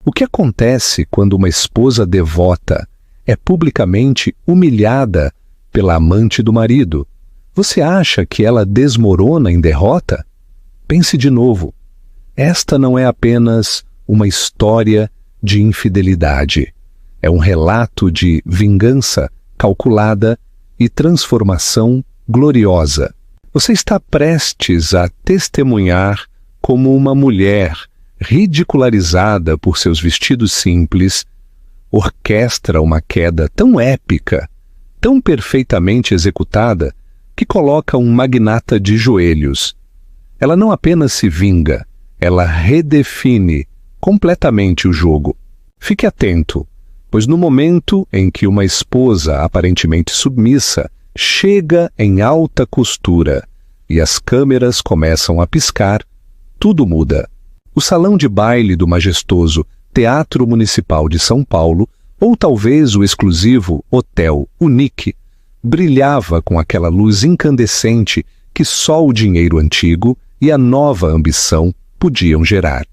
O que acontece quando uma esposa devota é publicamente humilhada pela amante do marido? Você acha que ela desmorona em derrota? Pense de novo. Esta não é apenas uma história de infidelidade. É um relato de vingança calculada e transformação gloriosa. Você está prestes a testemunhar como uma mulher ridicularizada por seus vestidos simples orquestra uma queda tão épica, tão perfeitamente executada, que coloca um magnata de joelhos. Ela não apenas se vinga, ela redefine completamente o jogo. Fique atento, pois no momento em que uma esposa aparentemente submissa chega em alta costura e as câmeras começam a piscar, tudo muda. O salão de baile do majestoso Teatro Municipal de São Paulo, ou talvez o exclusivo Hotel Unique, brilhava com aquela luz incandescente que só o dinheiro antigo e a nova ambição podiam gerar.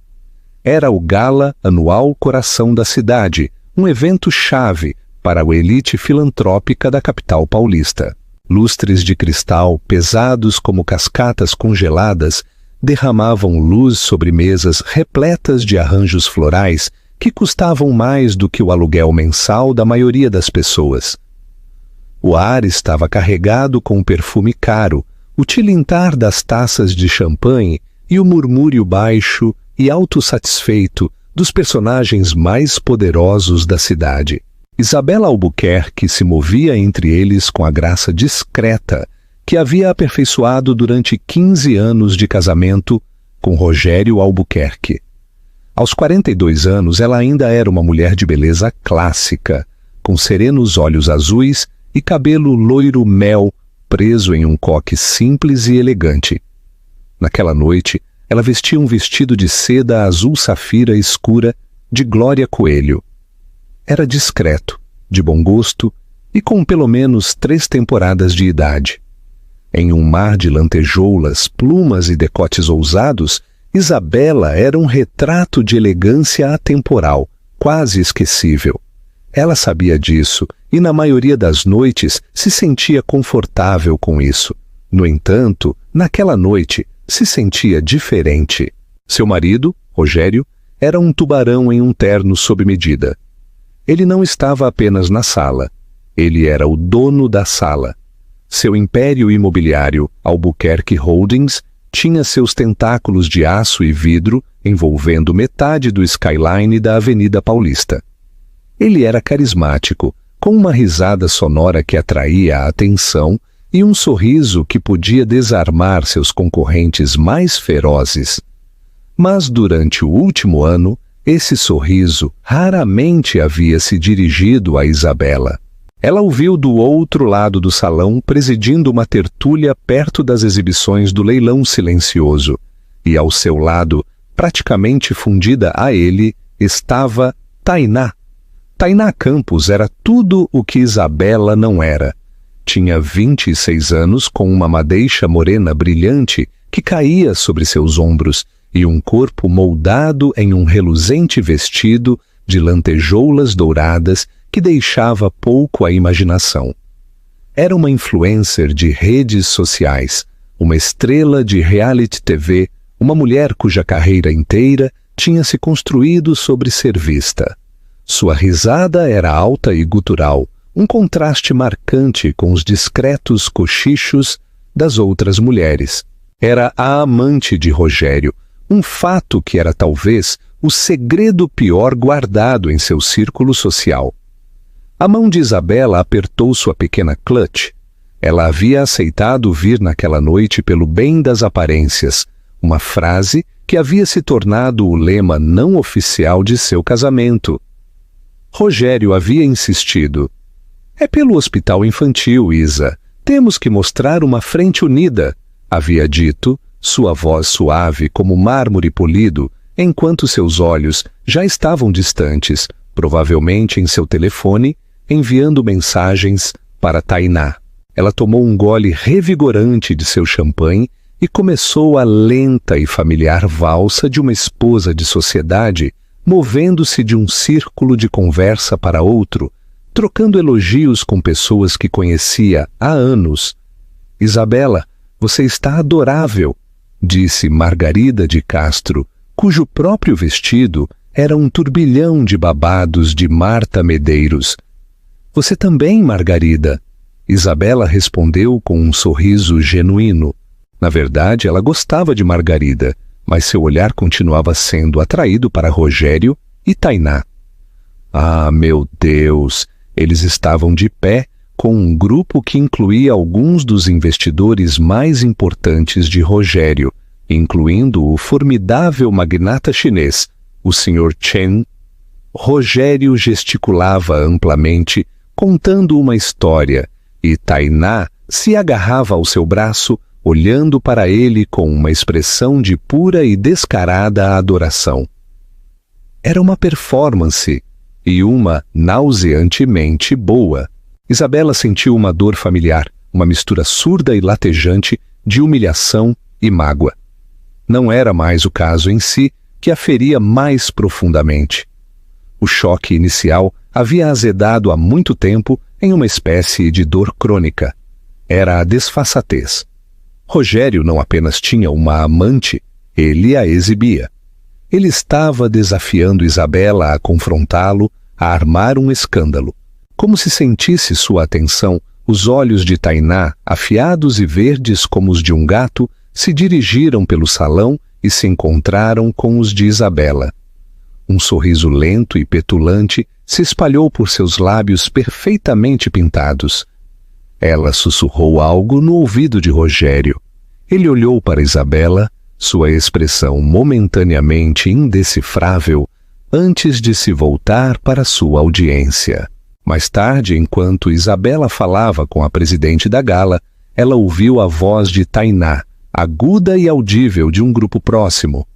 Era o Gala Anual Coração da Cidade, um evento-chave para a elite filantrópica da capital paulista. Lustres de cristal, pesados como cascatas congeladas, derramavam luz sobre mesas repletas de arranjos florais que custavam mais do que o aluguel mensal da maioria das pessoas. O ar estava carregado com um perfume caro, o tilintar das taças de champanhe e o murmúrio baixo e autossatisfeito dos personagens mais poderosos da cidade. Isabela Albuquerque se movia entre eles com a graça discreta que havia aperfeiçoado durante 15 anos de casamento com Rogério Albuquerque. Aos 42 anos, ela ainda era uma mulher de beleza clássica, com serenos olhos azuis e cabelo loiro mel preso em um coque simples e elegante. Naquela noite, ela vestia um vestido de seda azul safira escura de Glória Coelho. Era discreto, de bom gosto e com pelo menos 3 temporadas de idade. Em um mar de lantejoulas, plumas e decotes ousados, Isabela era um retrato de elegância atemporal, quase esquecível. Ela sabia disso e, na maioria das noites, se sentia confortável com isso. No entanto, naquela noite, se sentia diferente. Seu marido, Rogério, era um tubarão em um terno sob medida. Ele não estava apenas na sala. Ele era o dono da sala. Seu império imobiliário, Albuquerque Holdings, tinha seus tentáculos de aço e vidro envolvendo metade do skyline da Avenida Paulista. Ele era carismático, com uma risada sonora que atraía a atenção e um sorriso que podia desarmar seus concorrentes mais ferozes. Mas durante o último ano, esse sorriso raramente havia se dirigido a Isabela. Ela o viu do outro lado do salão presidindo uma tertúlia perto das exibições do Leilão Silencioso, e ao seu lado, praticamente fundida a ele, estava Tainá. Tainá Campos era tudo o que Isabela não era. Tinha 26 anos, com uma madeixa morena brilhante que caía sobre seus ombros e um corpo moldado em um reluzente vestido de lantejoulas douradas que deixava pouco à imaginação. Era uma influencer de redes sociais, uma estrela de reality TV, uma mulher cuja carreira inteira tinha se construído sobre ser vista. Sua risada era alta e gutural, um contraste marcante com os discretos cochichos das outras mulheres. Era a amante de Rogério, um fato que era talvez o segredo pior guardado em seu círculo social. A mão de Isabela apertou sua pequena clutch. Ela havia aceitado vir naquela noite pelo bem das aparências, uma frase que havia se tornado o lema não oficial de seu casamento. Rogério havia insistido. "É pelo hospital infantil, Isa. Temos que mostrar uma frente unida", havia dito, sua voz suave como mármore polido, enquanto seus olhos já estavam distantes, provavelmente em seu telefone, enviando mensagens para Tainá. Ela tomou um gole revigorante de seu champanhe e começou a lenta e familiar valsa de uma esposa de sociedade movendo-se de um círculo de conversa para outro, trocando elogios com pessoas que conhecia há anos. "Isabela, você está adorável", disse Margarida de Castro, cujo próprio vestido era um turbilhão de babados de Marta Medeiros. "Você também, Margarida", Isabela respondeu com um sorriso genuíno. Na verdade, ela gostava de Margarida, mas seu olhar continuava sendo atraído para Rogério e Tainá. Ah, meu Deus! Eles estavam de pé com um grupo que incluía alguns dos investidores mais importantes de Rogério, incluindo o formidável magnata chinês, o Sr. Chen. Rogério gesticulava amplamente, contando uma história, e Tainá se agarrava ao seu braço, olhando para ele com uma expressão de pura e descarada adoração. Era uma performance, e uma nauseantemente boa. Isabela sentiu uma dor familiar, uma mistura surda e latejante de humilhação e mágoa. Não era mais o caso em si que a feria mais profundamente. O choque inicial havia azedado há muito tempo em uma espécie de dor crônica. Era a desfaçatez. Rogério não apenas tinha uma amante, ele a exibia. Ele estava desafiando Isabela a confrontá-lo, a armar um escândalo. Como se sentisse sua atenção, os olhos de Tainá, afiados e verdes como os de um gato, se dirigiram pelo salão e se encontraram com os de Isabela. Um sorriso lento e petulante se espalhou por seus lábios perfeitamente pintados. Ela sussurrou algo no ouvido de Rogério. Ele olhou para Isabela, sua expressão momentaneamente indecifrável, antes de se voltar para sua audiência. Mais tarde, enquanto Isabela falava com a presidente da gala, ela ouviu a voz de Tainá, aguda e audível de um grupo próximo.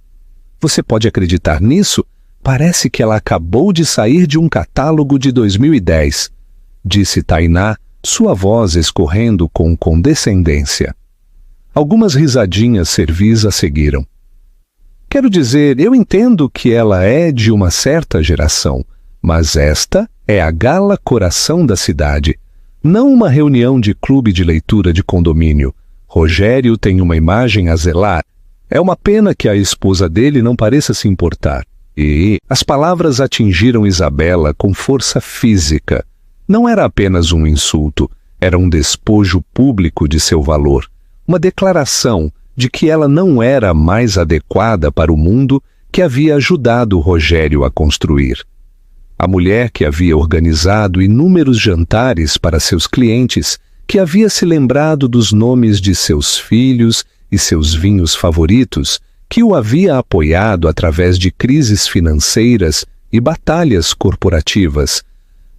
"Você pode acreditar nisso? Parece que ela acabou de sair de um catálogo de 2010, disse Tainá, sua voz escorrendo com condescendência. Algumas risadinhas servis a seguiram. "Quero dizer, eu entendo que ela é de uma certa geração, mas esta é a gala coração da cidade, não uma reunião de clube de leitura de condomínio. Rogério tem uma imagem a zelar. É uma pena que a esposa dele não pareça se importar." E as palavras atingiram Isabela com força física. Não era apenas um insulto, era um despojo público de seu valor, uma declaração de que ela não era mais adequada para o mundo que havia ajudado Rogério a construir. A mulher que havia organizado inúmeros jantares para seus clientes, que havia se lembrado dos nomes de seus filhos e seus vinhos favoritos, que o havia apoiado através de crises financeiras e batalhas corporativas,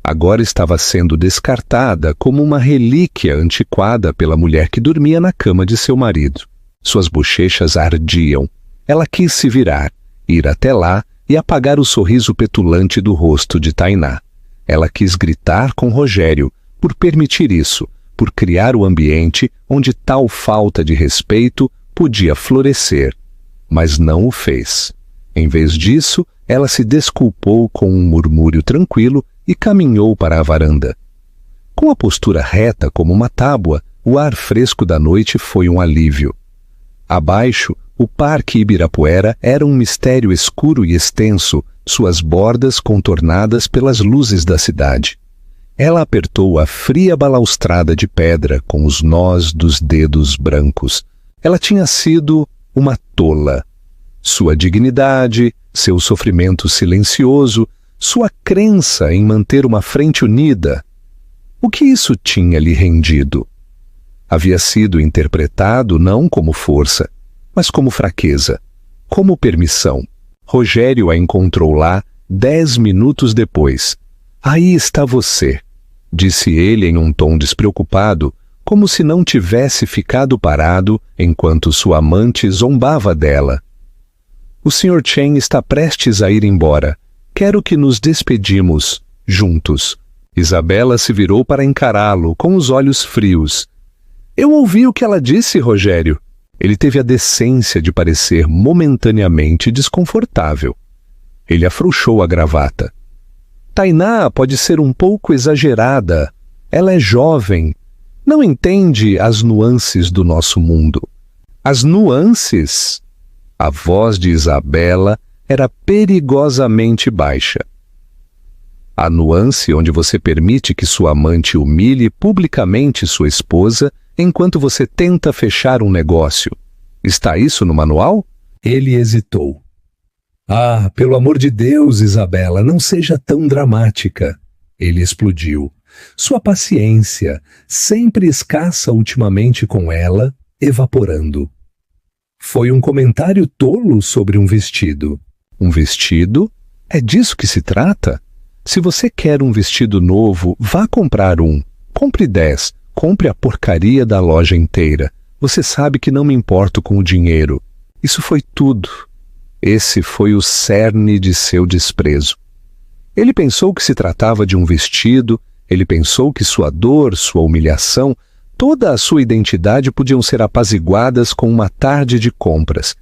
agora estava sendo descartada como uma relíquia antiquada pela mulher que dormia na cama de seu marido. Suas bochechas ardiam. Ela quis se virar, ir até lá e apagar o sorriso petulante do rosto de Tainá. Ela quis gritar com Rogério por permitir isso, por criar o ambiente onde tal falta de respeito podia florescer. Mas não o fez. Em vez disso, ela se desculpou com um murmúrio tranquilo e caminhou para a varanda. Com a postura reta como uma tábua, o ar fresco da noite foi um alívio. Abaixo, o Parque Ibirapuera era um mistério escuro e extenso, suas bordas contornadas pelas luzes da cidade. Ela apertou a fria balaustrada de pedra com os nós dos dedos brancos. Ela tinha sido uma tola. Sua dignidade, seu sofrimento silencioso, sua crença em manter uma frente unida. O que isso tinha lhe rendido? Havia sido interpretado não como força, mas como fraqueza, como permissão. Rogério a encontrou lá 10 minutos depois. "Aí está você", disse ele em um tom despreocupado, como se não tivesse ficado parado enquanto sua amante zombava dela. "O Sr. Chen está prestes a ir embora. Quero que nos despedimos, juntos." Isabela se virou para encará-lo com os olhos frios. "Eu ouvi o que ela disse, Rogério." Ele teve a decência de parecer momentaneamente desconfortável. Ele afrouxou a gravata. Tainá pode ser um pouco exagerada. Ela é jovem. Não entende as nuances do nosso mundo. As nuances? A voz de Isabela era perigosamente baixa. A nuance onde você permite que sua amante humilhe publicamente sua esposa enquanto você tenta fechar um negócio. Está isso no manual? Ele hesitou. Ah, pelo amor de Deus, Isabela, não seja tão dramática. Ele explodiu. Sua paciência, sempre escassa ultimamente com ela, evaporando. Foi um comentário tolo sobre um vestido. Um vestido? É disso que se trata? Se você quer um vestido novo, vá comprar um. Compre 10. Compre a porcaria da loja inteira. Você sabe que não me importo com o dinheiro. Isso foi tudo. Esse foi o cerne de seu desprezo. Ele pensou que se tratava de um vestido, ele pensou que sua dor, sua humilhação, toda a sua identidade podiam ser apaziguadas com uma tarde de compras.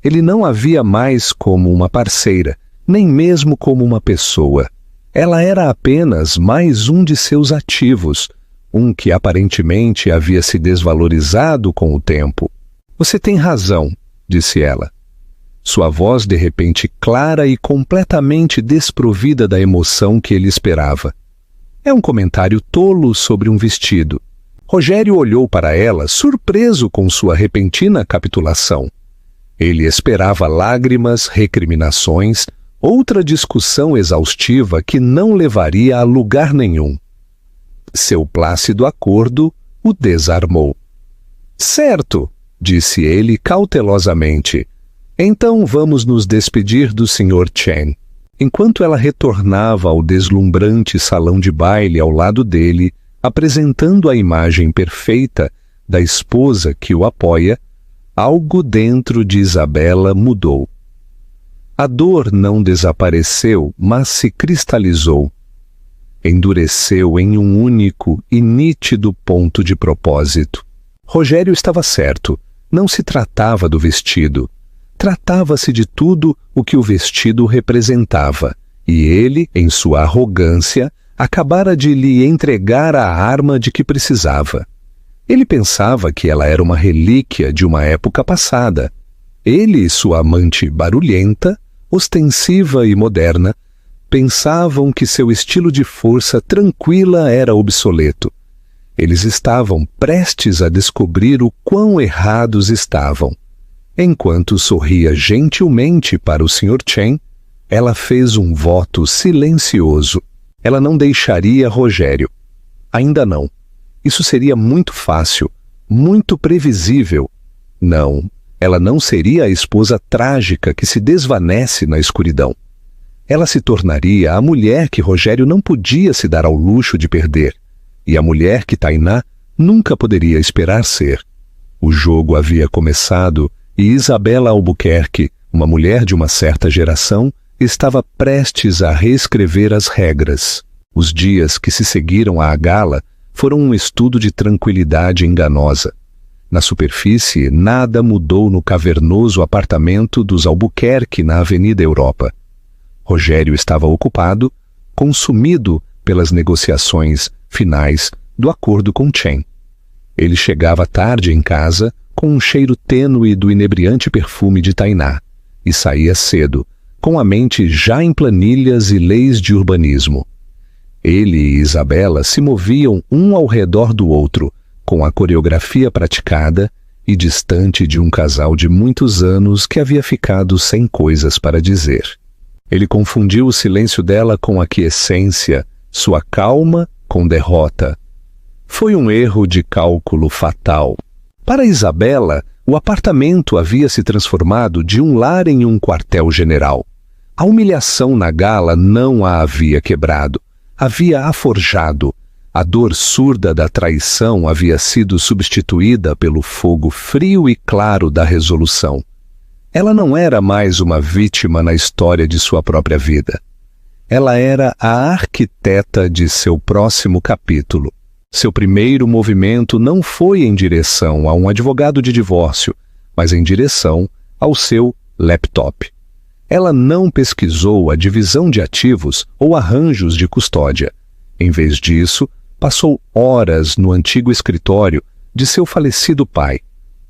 Ele não a via mais como uma parceira, nem mesmo como uma pessoa. Ela era apenas mais um de seus ativos, um que aparentemente havia se desvalorizado com o tempo. Você tem razão, disse ela. Sua voz de repente clara e completamente desprovida da emoção que ele esperava. É um comentário tolo sobre um vestido. Rogério olhou para ela, surpreso com sua repentina capitulação. Ele esperava lágrimas, recriminações, outra discussão exaustiva que não levaria a lugar nenhum. Seu plácido acordo o desarmou. Certo, disse ele cautelosamente. Então vamos nos despedir do Sr. Chen. Enquanto ela retornava ao deslumbrante salão de baile ao lado dele, apresentando a imagem perfeita da esposa que o apoia, algo dentro de Isabela mudou. A dor não desapareceu, mas se cristalizou. Endureceu em um único e nítido ponto de propósito. Rogério estava certo, não se tratava do vestido. Tratava-se de tudo o que o vestido representava, e ele, em sua arrogância, acabara de lhe entregar a arma de que precisava. Ele pensava que ela era uma relíquia de uma época passada. Ele e sua amante barulhenta, ostensiva e moderna, pensavam que seu estilo de força tranquila era obsoleto. Eles estavam prestes a descobrir o quão errados estavam. Enquanto sorria gentilmente para o Sr. Chen, ela fez um voto silencioso. Ela não deixaria Rogério. Ainda não. Isso seria muito fácil, muito previsível. Não, ela não seria a esposa trágica que se desvanece na escuridão. Ela se tornaria a mulher que Rogério não podia se dar ao luxo de perder, e a mulher que Tainá nunca poderia esperar ser. O jogo havia começado e Isabela Albuquerque, uma mulher de uma certa geração, estava prestes a reescrever as regras. Os dias que se seguiram à gala foram um estudo de tranquilidade enganosa. Na superfície, nada mudou no cavernoso apartamento dos Albuquerque na Avenida Europa. Rogério estava ocupado, consumido pelas negociações finais do acordo com Chen. Ele chegava tarde em casa, com um cheiro tênue do inebriante perfume de Tainá, e saía cedo, com a mente já em planilhas e leis de urbanismo. Ele e Isabela se moviam um ao redor do outro, com a coreografia praticada e distante de um casal de muitos anos que havia ficado sem coisas para dizer. Ele confundiu o silêncio dela com aquiescência, sua calma com derrota. Foi um erro de cálculo fatal. Para Isabela, o apartamento havia se transformado de um lar em um quartel-general. A humilhação na gala não a havia quebrado, havia a forjado. A dor surda da traição havia sido substituída pelo fogo frio e claro da resolução. Ela não era mais uma vítima na história de sua própria vida. Ela era a arquiteta de seu próximo capítulo. Seu primeiro movimento não foi em direção a um advogado de divórcio, mas em direção ao seu laptop. Ela não pesquisou a divisão de ativos ou arranjos de custódia. Em vez disso, passou horas no antigo escritório de seu falecido pai,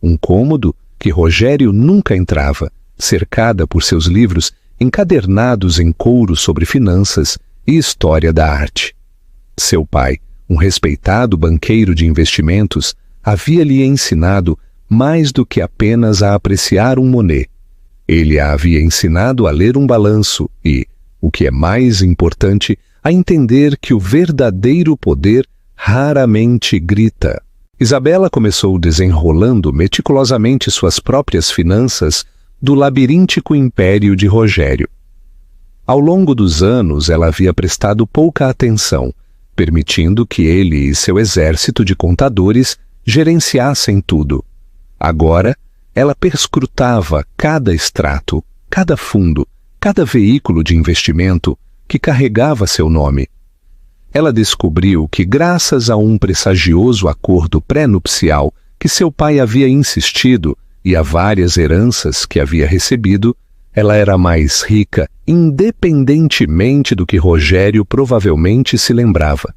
um cômodo que Rogério nunca entrava, cercada por seus livros encadernados em couro sobre finanças e história da arte. Seu pai, um respeitado banqueiro de investimentos, havia-lhe ensinado mais do que apenas a apreciar um Monet. Ele a havia ensinado a ler um balanço e, o que é mais importante, a entender que o verdadeiro poder raramente grita. Isabela começou desenrolando meticulosamente suas próprias finanças do labiríntico império de Rogério. Ao longo dos anos, ela havia prestado pouca atenção, permitindo que ele e seu exército de contadores gerenciassem tudo. Agora, ela perscrutava cada extrato, cada fundo, cada veículo de investimento que carregava seu nome. Ela descobriu que, graças a um pressagioso acordo pré-nupcial que seu pai havia insistido e a várias heranças que havia recebido, ela era mais rica, independentemente do que Rogério provavelmente se lembrava.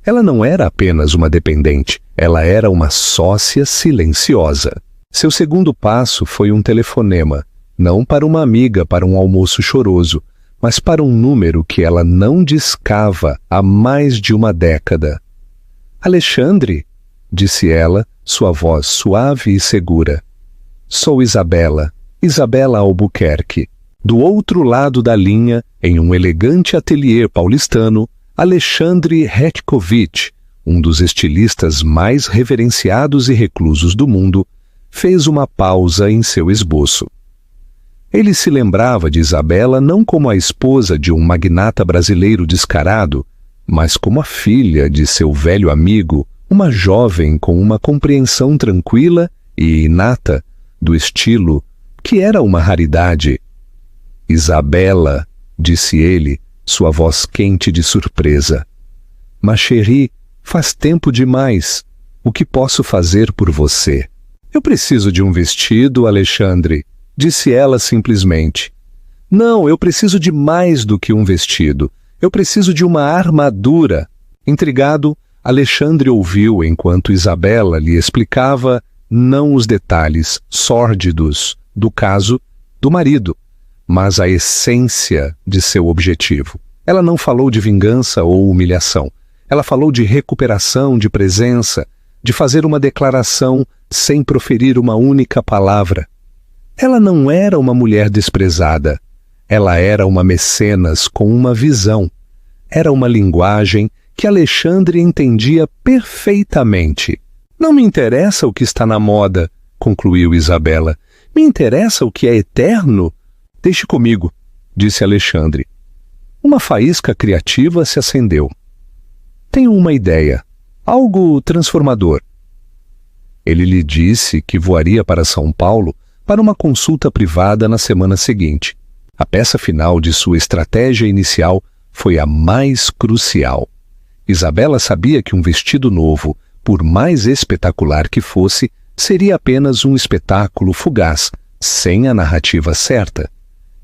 Ela não era apenas uma dependente, ela era uma sócia silenciosa. Seu segundo passo foi um telefonema, não para uma amiga para um almoço choroso, mas para um número que ela não discava há mais de uma década. Alexandre, disse ela, sua voz suave e segura. Sou Isabela, Isabela Albuquerque. Do outro lado da linha, em um elegante ateliê paulistano, Alexandre Retkovich, um dos estilistas mais reverenciados e reclusos do mundo, fez uma pausa em seu esboço. Ele se lembrava de Isabela não como a esposa de um magnata brasileiro descarado, mas como a filha de seu velho amigo, uma jovem com uma compreensão tranquila e inata do estilo que era uma raridade. Isabela, disse ele, sua voz quente de surpresa. Ma chérie, faz tempo demais. O que posso fazer por você? Eu preciso de um vestido, Alexandre, disse ela simplesmente. Não, eu preciso de mais do que um vestido. Eu preciso de uma armadura. Intrigado, Alexandre ouviu enquanto Isabela lhe explicava não os detalhes sórdidos do caso do marido, mas a essência de seu objetivo. Ela não falou de vingança ou humilhação. Ela falou de recuperação de presença, de fazer uma declaração sem proferir uma única palavra. Ela não era uma mulher desprezada. Ela era uma mecenas com uma visão. Era uma linguagem que Alexandre entendia perfeitamente. Não me interessa o que está na moda, concluiu Isabela. Me interessa o que é eterno. Deixe comigo, disse Alexandre. Uma faísca criativa se acendeu. Tenho uma ideia, algo transformador. Ele lhe disse que voaria para São Paulo para uma consulta privada na semana seguinte. A peça final de sua estratégia inicial foi a mais crucial. Isabela sabia que um vestido novo, por mais espetacular que fosse, seria apenas um espetáculo fugaz, sem a narrativa certa.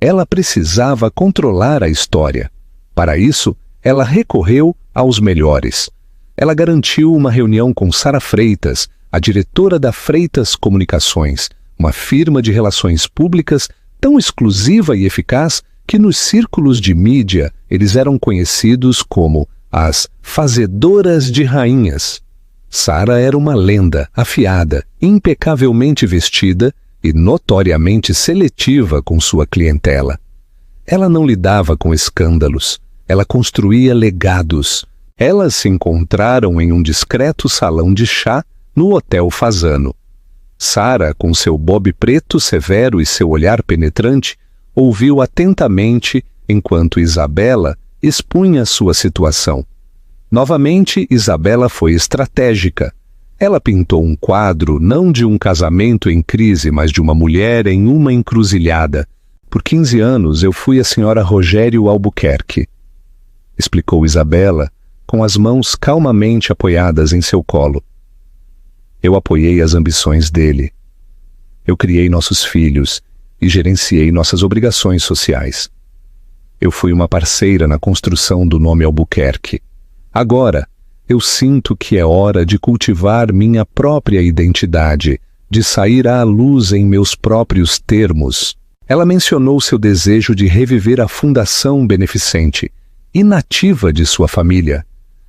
Ela precisava controlar a história. Para isso, ela recorreu aos melhores. Ela garantiu uma reunião com Sara Freitas, a diretora da Freitas Comunicações, uma firma de relações públicas tão exclusiva e eficaz que nos círculos de mídia eles eram conhecidos como as fazedoras de rainhas. Sara era uma lenda, afiada, impecavelmente vestida e notoriamente seletiva com sua clientela. Ela não lidava com escândalos, ela construía legados. Elas se encontraram em um discreto salão de chá no Hotel Fasano. Sara, com seu bobe preto severo e seu olhar penetrante, ouviu atentamente enquanto Isabela expunha sua situação. Novamente, Isabela foi estratégica. Ela pintou um quadro não de um casamento em crise, mas de uma mulher em uma encruzilhada. Por 15 anos eu fui a senhora Rogério Albuquerque, explicou Isabela, com as mãos calmamente apoiadas em seu colo. Eu apoiei as ambições dele. Eu criei nossos filhos. e gerenciei nossas obrigações sociais. Eu fui uma parceira na construção do nome Albuquerque. Agora, eu sinto que é hora de cultivar minha própria identidade, de sair à luz em meus próprios termos. Ela mencionou seu desejo de reviver a Fundação Beneficente, inativa de sua família,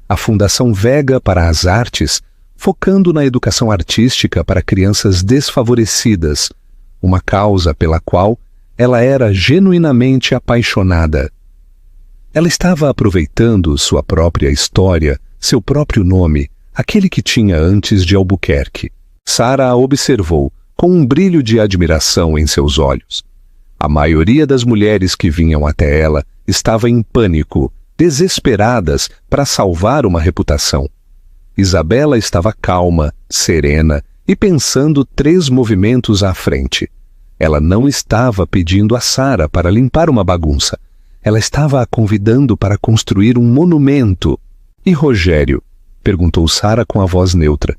a Fundação Vega para as Artes, focando na educação artística para crianças desfavorecidas, uma causa pela qual ela era genuinamente apaixonada. Ela estava aproveitando sua própria história, seu próprio nome, aquele que tinha antes de Albuquerque. Sarah a observou, com um brilho de admiração em seus olhos. A maioria das mulheres que vinham até ela estava em pânico, desesperadas para salvar uma reputação. Isabela estava calma, serena e pensando 3 movimentos à frente. Ela não estava pedindo a Sarah para limpar uma bagunça. Ela estava a convidando para construir um monumento. E Rogério? Perguntou Sarah com a voz neutra.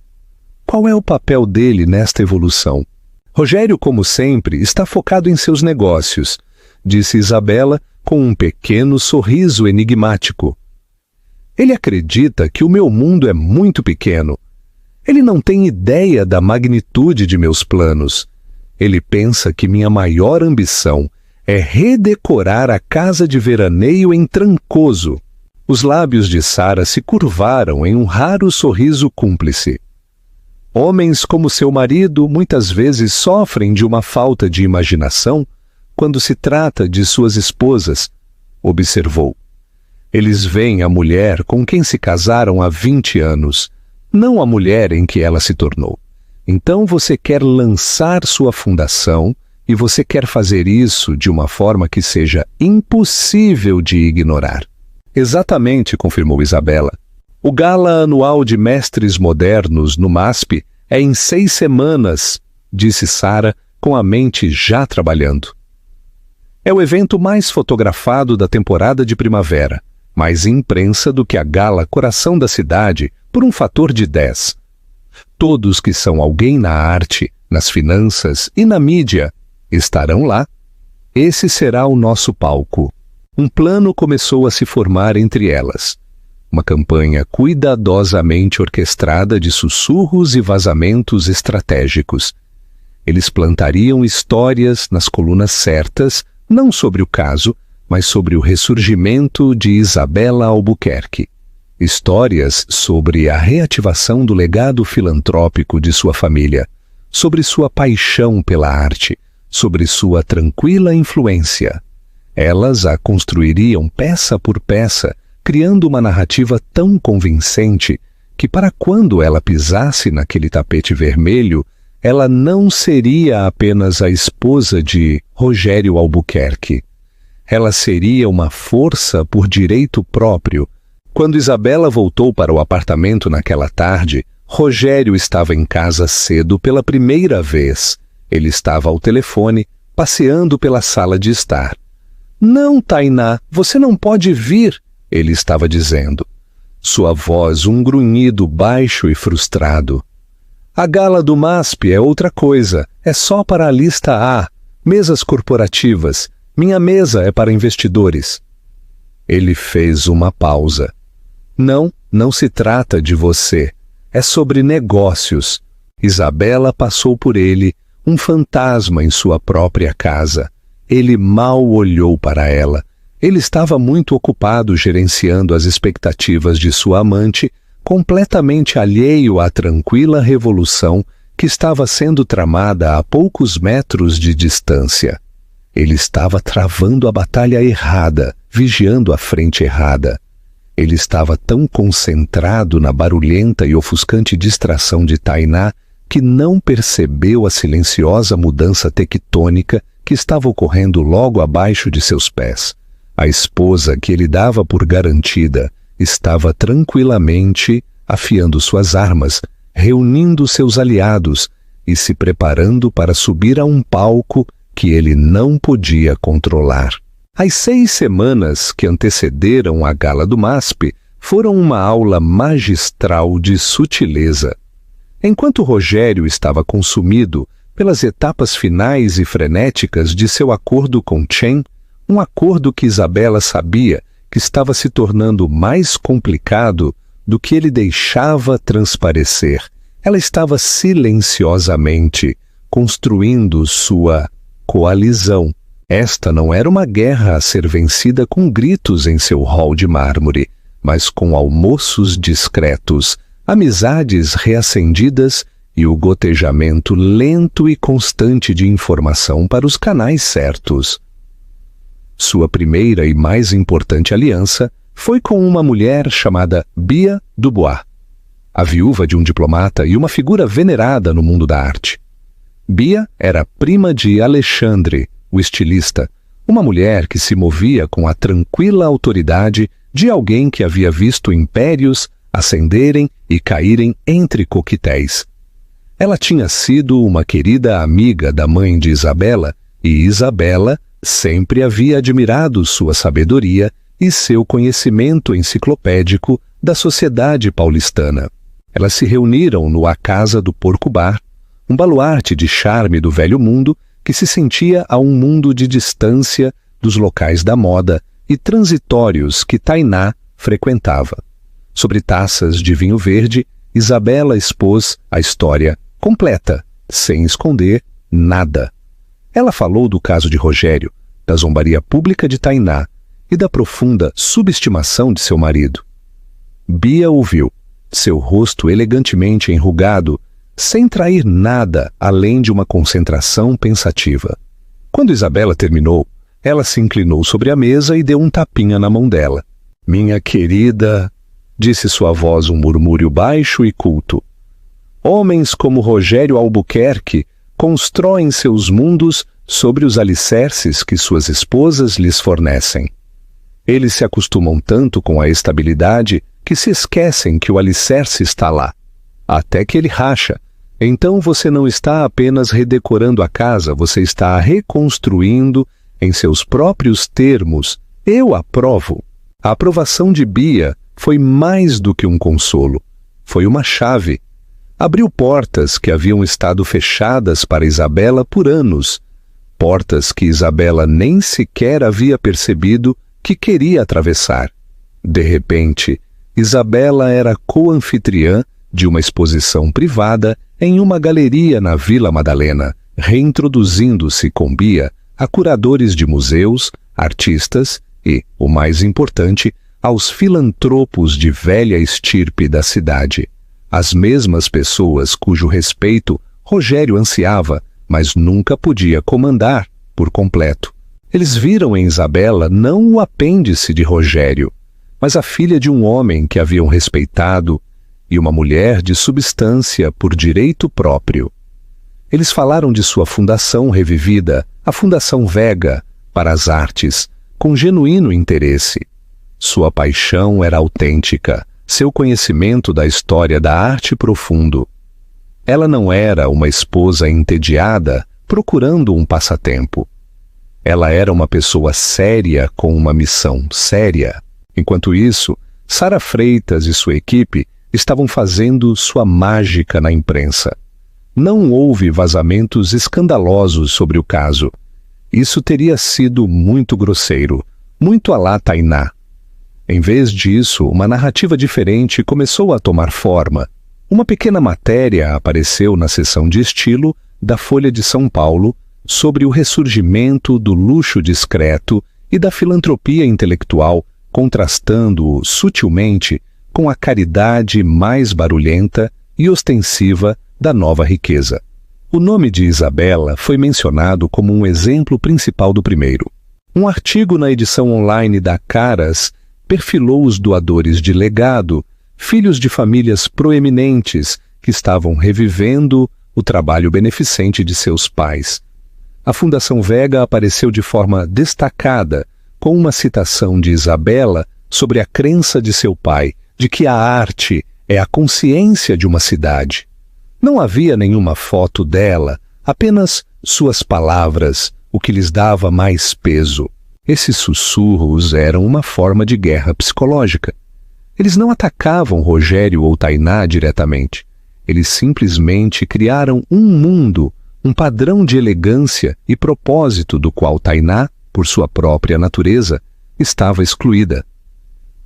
Qual é o papel dele nesta evolução? Rogério, como sempre, está focado em seus negócios, disse Isabela com um pequeno sorriso enigmático. Ele acredita que o meu mundo é muito pequeno. Ele não tem ideia da magnitude de meus planos. Ele pensa que minha maior ambição é redecorar a casa de veraneio em Trancoso. Os lábios de Sarah se curvaram em um raro sorriso cúmplice. Homens como seu marido muitas vezes sofrem de uma falta de imaginação quando se trata de suas esposas, observou. Eles veem a mulher com quem se casaram há 20 anos, não a mulher em que ela se tornou. Então você quer lançar sua fundação e você quer fazer isso de uma forma que seja impossível de ignorar. Exatamente, confirmou Isabela. O gala anual de mestres modernos no MASP é em 6 semanas, disse Sarah com a mente já trabalhando. É o evento mais fotografado da temporada de primavera, mais imprensa do que a gala Coração da Cidade por um fator de 10. Todos que são alguém na arte, nas finanças e na mídia estarão lá. Esse será o nosso palco. Um plano começou a se formar entre elas. Uma campanha cuidadosamente orquestrada de sussurros e vazamentos estratégicos. Eles plantariam histórias nas colunas certas, não sobre o caso, mas sobre o ressurgimento de Isabela Albuquerque. Histórias sobre a reativação do legado filantrópico de sua família, sobre sua paixão pela arte, sobre sua tranquila influência. Elas a construiriam peça por peça, criando uma narrativa tão convincente que para quando ela pisasse naquele tapete vermelho, ela não seria apenas a esposa de Rogério Albuquerque. Ela seria uma força por direito próprio. Quando Isabela voltou para o apartamento naquela tarde, Rogério estava em casa cedo pela primeira vez. Ele estava ao telefone, passeando pela sala de estar. Não, Tainá, você não pode vir, ele estava dizendo. Sua voz um grunhido baixo e frustrado. A gala do MASP é outra coisa, é só para a lista A, mesas corporativas. Minha mesa é para investidores. Ele fez uma pausa. Não se trata de você. É sobre negócios. Isabela passou por ele, um fantasma em sua própria casa. Ele mal olhou para ela. Ele estava muito ocupado gerenciando as expectativas de sua amante, completamente alheio à tranquila revolução que estava sendo tramada a poucos metros de distância. Ele estava travando a batalha errada, vigiando a frente errada. Ele estava tão concentrado na barulhenta e ofuscante distração de Tainá que não percebeu a silenciosa mudança tectônica que estava ocorrendo logo abaixo de seus pés. A esposa que ele dava por garantida estava tranquilamente afiando suas armas, reunindo seus aliados e se preparando para subir a um palco que ele não podia controlar. As 6 semanas que antecederam a gala do MASP foram uma aula magistral de sutileza. Enquanto Rogério estava consumido, pelas etapas finais e frenéticas de seu acordo com Chen, um acordo que Isabela sabia que estava se tornando mais complicado do que ele deixava transparecer. Ela estava silenciosamente construindo sua coalizão. Esta não era uma guerra a ser vencida com gritos em seu hall de mármore, mas com almoços discretos, amizades reacendidas e o gotejamento lento e constante de informação para os canais certos. Sua primeira e mais importante aliança foi com uma mulher chamada Bia Dubois, a viúva de um diplomata e uma figura venerada no mundo da arte. Bia era prima de Alexandre, o estilista, uma mulher que se movia com a tranquila autoridade de alguém que havia visto impérios ascenderem e caírem entre coquetéis. Ela tinha sido uma querida amiga da mãe de Isabela, e Isabela sempre havia admirado sua sabedoria e seu conhecimento enciclopédico da sociedade paulistana. Elas se reuniram no A Casa do Porco Bar, um baluarte de charme do velho mundo que se sentia a um mundo de distância dos locais da moda e transitórios que Tainá frequentava. Sobre taças de vinho verde, Isabela expôs a história completa, sem esconder nada. Ela falou do caso de Rogério, da zombaria pública de Tainá e da profunda subestimação de seu marido. Bia ouviu, seu rosto elegantemente enrugado, sem trair nada além de uma concentração pensativa. Quando Isabela terminou, ela se inclinou sobre a mesa e deu um tapinha na mão dela. "Minha querida", disse sua voz um murmúrio baixo e culto. "Homens como Rogério Albuquerque constroem seus mundos sobre os alicerces que suas esposas lhes fornecem. Eles se acostumam tanto com a estabilidade que se esquecem que o alicerce está lá, até que ele racha. Então você não está apenas redecorando a casa, você está reconstruindo em seus próprios termos. Eu aprovo." A aprovação de Bia foi mais do que um consolo. Foi uma chave. Abriu portas que haviam estado fechadas para Isabela por anos. Portas que Isabela nem sequer havia percebido que queria atravessar. De repente, Isabela era co-anfitriã de uma exposição privada em uma galeria na Vila Madalena, reintroduzindo-se com Bia a curadores de museus, artistas e, o mais importante, aos filantropos de velha estirpe da cidade. As mesmas pessoas cujo respeito Rogério ansiava, mas nunca podia comandar por completo. Eles viram em Isabela não o apêndice de Rogério, mas a filha de um homem que haviam respeitado e uma mulher de substância por direito próprio. Eles falaram de sua fundação revivida, a Fundação Vega, para as artes, com genuíno interesse. Sua paixão era autêntica, seu conhecimento da história da arte profundo. Ela não era uma esposa entediada procurando um passatempo. Ela era uma pessoa séria com uma missão séria. Enquanto isso, Sara Freitas e sua equipe estavam fazendo sua mágica na imprensa. Não houve vazamentos escandalosos sobre o caso. Isso teria sido muito grosseiro, muito à la Tainá. Em vez disso, uma narrativa diferente começou a tomar forma. Uma pequena matéria apareceu na seção de estilo da Folha de São Paulo sobre o ressurgimento do luxo discreto e da filantropia intelectual, contrastando-o sutilmente com a caridade mais barulhenta e ostensiva da nova riqueza. O nome de Isabela foi mencionado como um exemplo principal do primeiro. Um artigo na edição online da Caras perfilou os doadores de legado, filhos de famílias proeminentes que estavam revivendo o trabalho beneficente de seus pais. A Fundação Vega apareceu de forma destacada, com uma citação de Isabela sobre a crença de seu pai de que a arte é a consciência de uma cidade. Não havia nenhuma foto dela, apenas suas palavras, o que lhes dava mais peso. Esses sussurros eram uma forma de guerra psicológica. Eles não atacavam Rogério ou Tainá diretamente. Eles simplesmente criaram um mundo um padrão de elegância e propósito do qual Tainá, por sua própria natureza, estava excluída.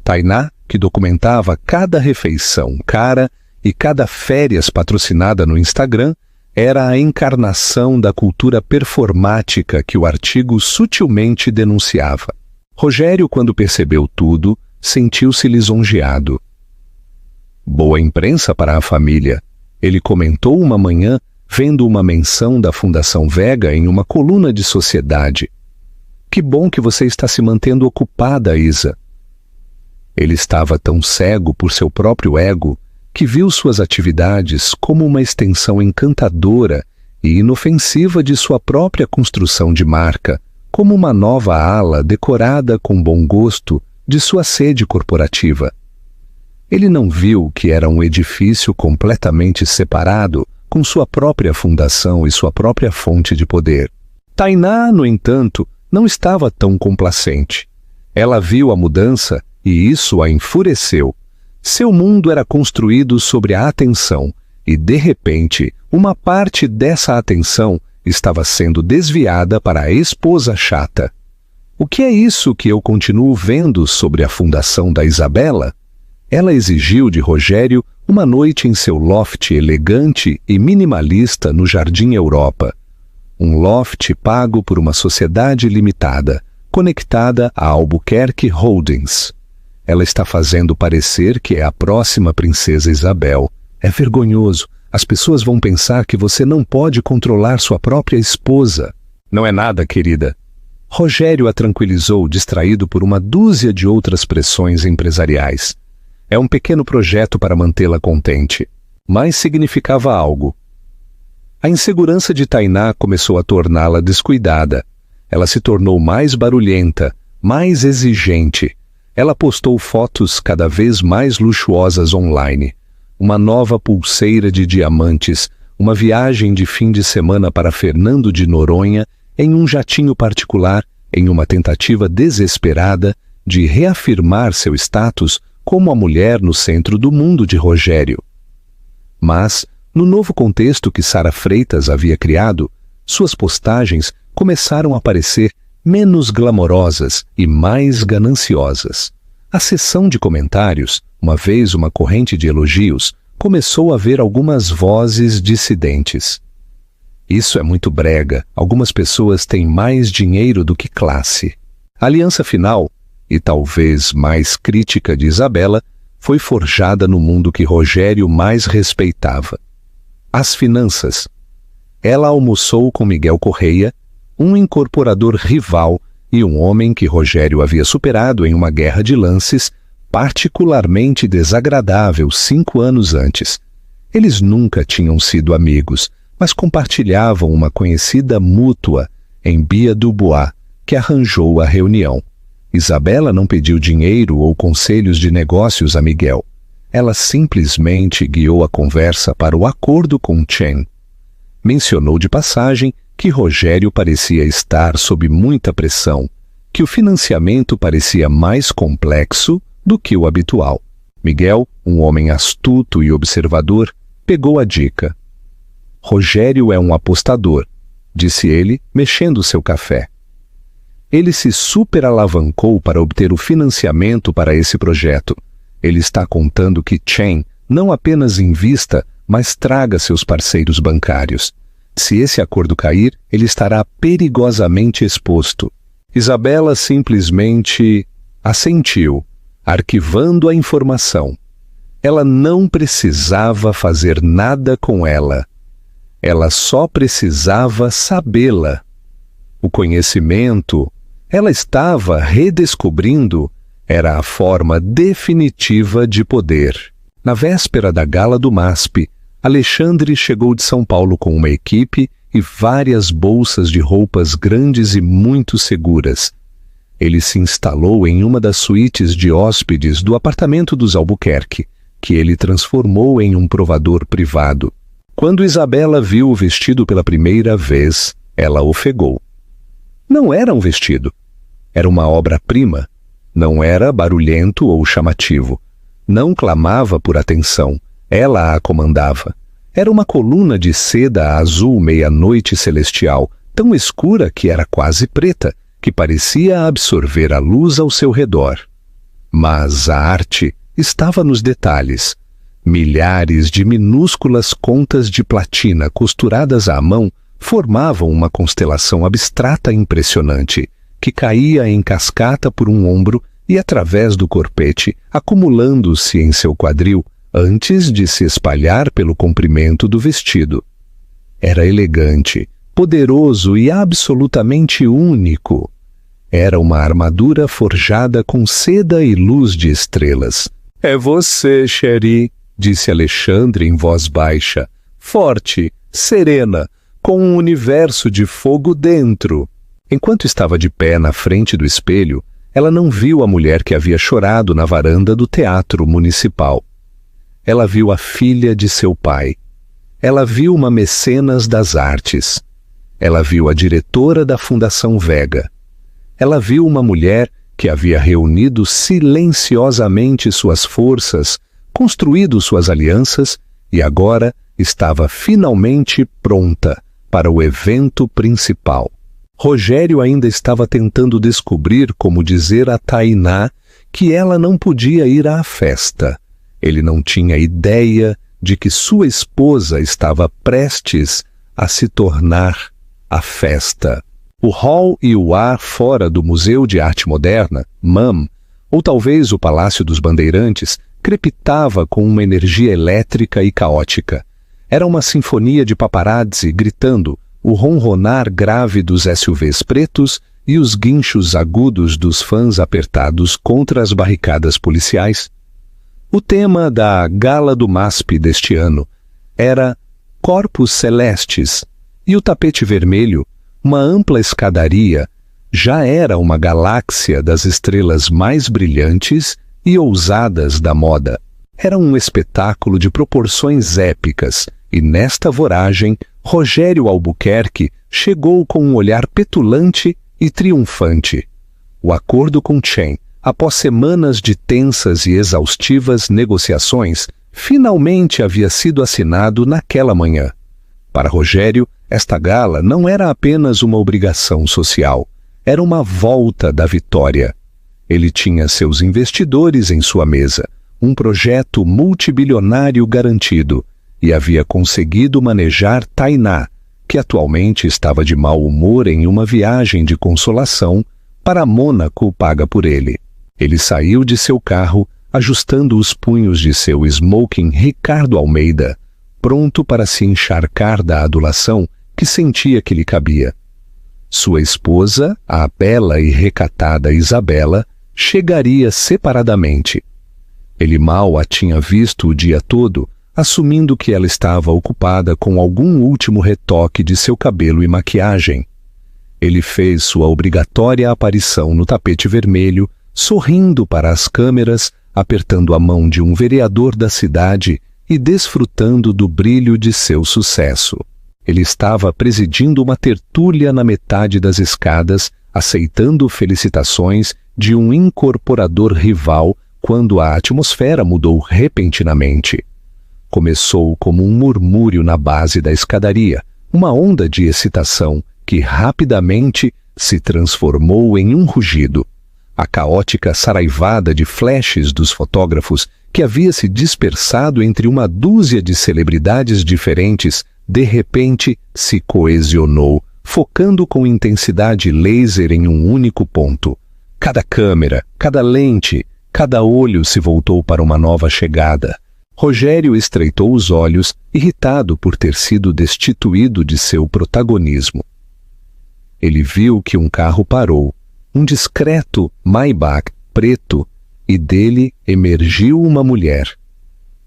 Tainá, que documentava cada refeição cara e cada férias patrocinada no Instagram, era a encarnação da cultura performática que o artigo sutilmente denunciava. Rogério, quando percebeu tudo, sentiu-se lisonjeado. Boa imprensa para a família, ele comentou uma manhã, vendo uma menção da Fundação Vega em uma coluna de sociedade. Que bom que você está se mantendo ocupada, Isa. Ele estava tão cego por seu próprio ego que viu suas atividades como uma extensão encantadora e inofensiva de sua própria construção de marca, como uma nova ala decorada com bom gosto de sua sede corporativa. Ele não viu que era um edifício completamente separado, com sua própria fundação e sua própria fonte de poder. Tainá, no entanto, não estava tão complacente. Ela viu a mudança e isso a enfureceu. Seu mundo era construído sobre a atenção e, de repente, uma parte dessa atenção estava sendo desviada para a esposa chata. O que é isso que eu continuo vendo sobre a fundação da Isabela? Ela exigiu de Rogério uma noite em seu loft elegante e minimalista no Jardim Europa. Um loft pago por uma sociedade limitada, conectada à Albuquerque Holdings. Ela está fazendo parecer que é a próxima princesa Isabel. É vergonhoso. As pessoas vão pensar que você não pode controlar sua própria esposa. Não é nada, querida. Rogério a tranquilizou, distraído por uma dúzia de outras pressões empresariais. É um pequeno projeto para mantê-la contente, mas significava algo. A insegurança de Tainá começou a torná-la descuidada. Ela se tornou mais barulhenta, mais exigente. Ela postou fotos cada vez mais luxuosas online. Uma nova pulseira de diamantes, uma viagem de fim de semana para Fernando de Noronha em um jatinho particular, em uma tentativa desesperada de reafirmar seu status como a mulher no centro do mundo de Rogério. Mas, no novo contexto que Sara Freitas havia criado, suas postagens começaram a parecer menos glamorosas e mais gananciosas. A seção de comentários, uma vez uma corrente de elogios, começou a ver algumas vozes dissidentes. Isso é muito brega, algumas pessoas têm mais dinheiro do que classe. A aliança final, e talvez mais crítica de Isabela, foi forjada no mundo que Rogério mais respeitava. As finanças. Ela almoçou com Miguel Correia, um incorporador rival e um homem que Rogério havia superado em uma guerra de lances particularmente desagradável 5 anos antes. Eles nunca tinham sido amigos, mas compartilhavam uma conhecida mútua em Bia Dubois, que arranjou a reunião. Isabela não pediu dinheiro ou conselhos de negócios a Miguel. Ela simplesmente guiou a conversa para o acordo com Chen. Mencionou de passagem que Rogério parecia estar sob muita pressão, que o financiamento parecia mais complexo do que o habitual. Miguel, um homem astuto e observador, pegou a dica. Rogério é um apostador, disse ele, mexendo seu café. Ele se superalavancou para obter o financiamento para esse projeto. Ele está contando que Chen não apenas invista, mas traga seus parceiros bancários. Se esse acordo cair, ele estará perigosamente exposto. Isabela simplesmente assentiu, arquivando a informação. Ela não precisava fazer nada com ela. Ela só precisava sabê-la. O conhecimento, ela estava redescobrindo, era a forma definitiva de poder. Na véspera da gala do MASP, Alexandre chegou de São Paulo com uma equipe e várias bolsas de roupas grandes e muito seguras. Ele se instalou em uma das suítes de hóspedes do apartamento dos Albuquerque, que ele transformou em um provador privado. Quando Isabela viu o vestido pela primeira vez, ela ofegou. Não era um vestido. Era uma obra-prima. Não era barulhento ou chamativo. Não clamava por atenção. Ela a comandava. Era uma coluna de seda azul meia-noite celestial, tão escura que era quase preta, que parecia absorver a luz ao seu redor. Mas a arte estava nos detalhes. Milhares de minúsculas contas de platina costuradas à mão formavam uma constelação abstrata impressionante, que caía em cascata por um ombro e através do corpete, acumulando-se em seu quadril antes de se espalhar pelo comprimento do vestido. Era elegante, poderoso e absolutamente único. Era uma armadura forjada com seda e luz de estrelas. "É você, Cherie", disse Alexandre em voz baixa, forte, serena, com um universo de fogo dentro. Enquanto estava de pé na frente do espelho, ela não viu a mulher que havia chorado na varanda do Teatro Municipal. Ela viu a filha de seu pai. Ela viu uma mecenas das artes. Ela viu a diretora da Fundação Vega. Ela viu uma mulher que havia reunido silenciosamente suas forças, construído suas alianças e agora estava finalmente pronta para o evento principal. Rogério ainda estava tentando descobrir como dizer a Tainá que ela não podia ir à festa. Ele não tinha ideia de que sua esposa estava prestes a se tornar a festa. O hall e o ar fora do Museu de Arte Moderna, MAM, ou talvez o Palácio dos Bandeirantes, crepitava com uma energia elétrica e caótica. Era uma sinfonia de paparazzi gritando, o ronronar grave dos SUVs pretos e os guinchos agudos dos fãs apertados contra as barricadas policiais. O tema da Gala do MASP deste ano era Corpos Celestes, e o tapete vermelho, uma ampla escadaria, já era uma galáxia das estrelas mais brilhantes e ousadas da moda. Era um espetáculo de proporções épicas, e nesta voragem, Rogério Albuquerque chegou com um olhar petulante e triunfante. O acordo com Chen, após semanas de tensas e exaustivas negociações, finalmente havia sido assinado naquela manhã. Para Rogério, esta gala não era apenas uma obrigação social, era uma volta da vitória. Ele tinha seus investidores em sua mesa, um projeto multibilionário garantido, e havia conseguido manejar Tainá, que atualmente estava de mau humor em uma viagem de consolação para Mônaco paga por ele. Ele saiu de seu carro, ajustando os punhos de seu smoking Ricardo Almeida, pronto para se encharcar da adulação que sentia que lhe cabia. Sua esposa, a bela e recatada Isabela, chegaria separadamente. Ele mal a tinha visto o dia todo, assumindo que ela estava ocupada com algum último retoque de seu cabelo e maquiagem. Ele fez sua obrigatória aparição no tapete vermelho, sorrindo para as câmeras, apertando a mão de um vereador da cidade e desfrutando do brilho de seu sucesso. Ele estava presidindo uma tertúlia na metade das escadas, aceitando felicitações de um incorporador rival quando a atmosfera mudou repentinamente. Começou como um murmúrio na base da escadaria, uma onda de excitação que rapidamente se transformou em um rugido. A caótica saraivada de flashes dos fotógrafos que havia se dispersado entre uma dúzia de celebridades diferentes, de repente se coesionou, focando com intensidade laser em um único ponto. Cada câmera, cada lente, cada olho se voltou para uma nova chegada. Rogério estreitou os olhos, irritado por ter sido destituído de seu protagonismo. Ele viu que um carro parou, um discreto Maybach preto, e dele emergiu uma mulher.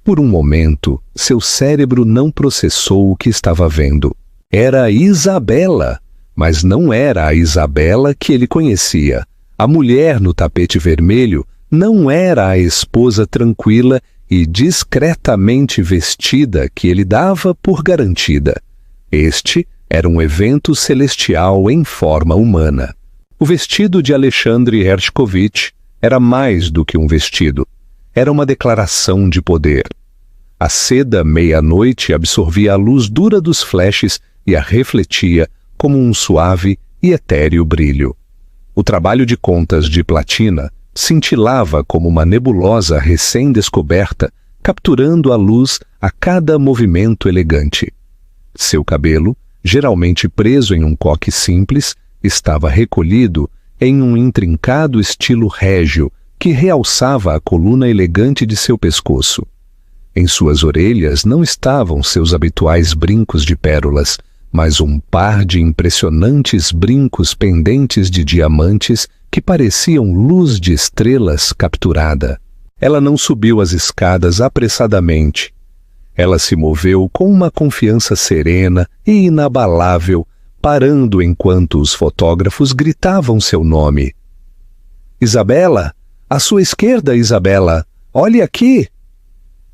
Por um momento, seu cérebro não processou o que estava vendo. Era Isabela, mas não era a Isabela que ele conhecia. A mulher no tapete vermelho não era a esposa tranquila e discretamente vestida que ele dava por garantida. Este era um evento celestial em forma humana. O vestido de Alexandre Hershkovich era mais do que um vestido. Era uma declaração de poder. A seda meia-noite absorvia a luz dura dos flashes e a refletia como um suave e etéreo brilho. O trabalho de contas de platina cintilava como uma nebulosa recém-descoberta, capturando a luz a cada movimento elegante. Seu cabelo, geralmente preso em um coque simples, estava recolhido em um intrincado estilo régio que realçava a coluna elegante de seu pescoço. Em suas orelhas não estavam seus habituais brincos de pérolas, mas um par de impressionantes brincos pendentes de diamantes que pareciam luz de estrelas capturada. Ela não subiu as escadas apressadamente. Ela se moveu com uma confiança serena e inabalável, parando enquanto os fotógrafos gritavam seu nome. «Isabela! À sua esquerda, Isabela! Olhe aqui!»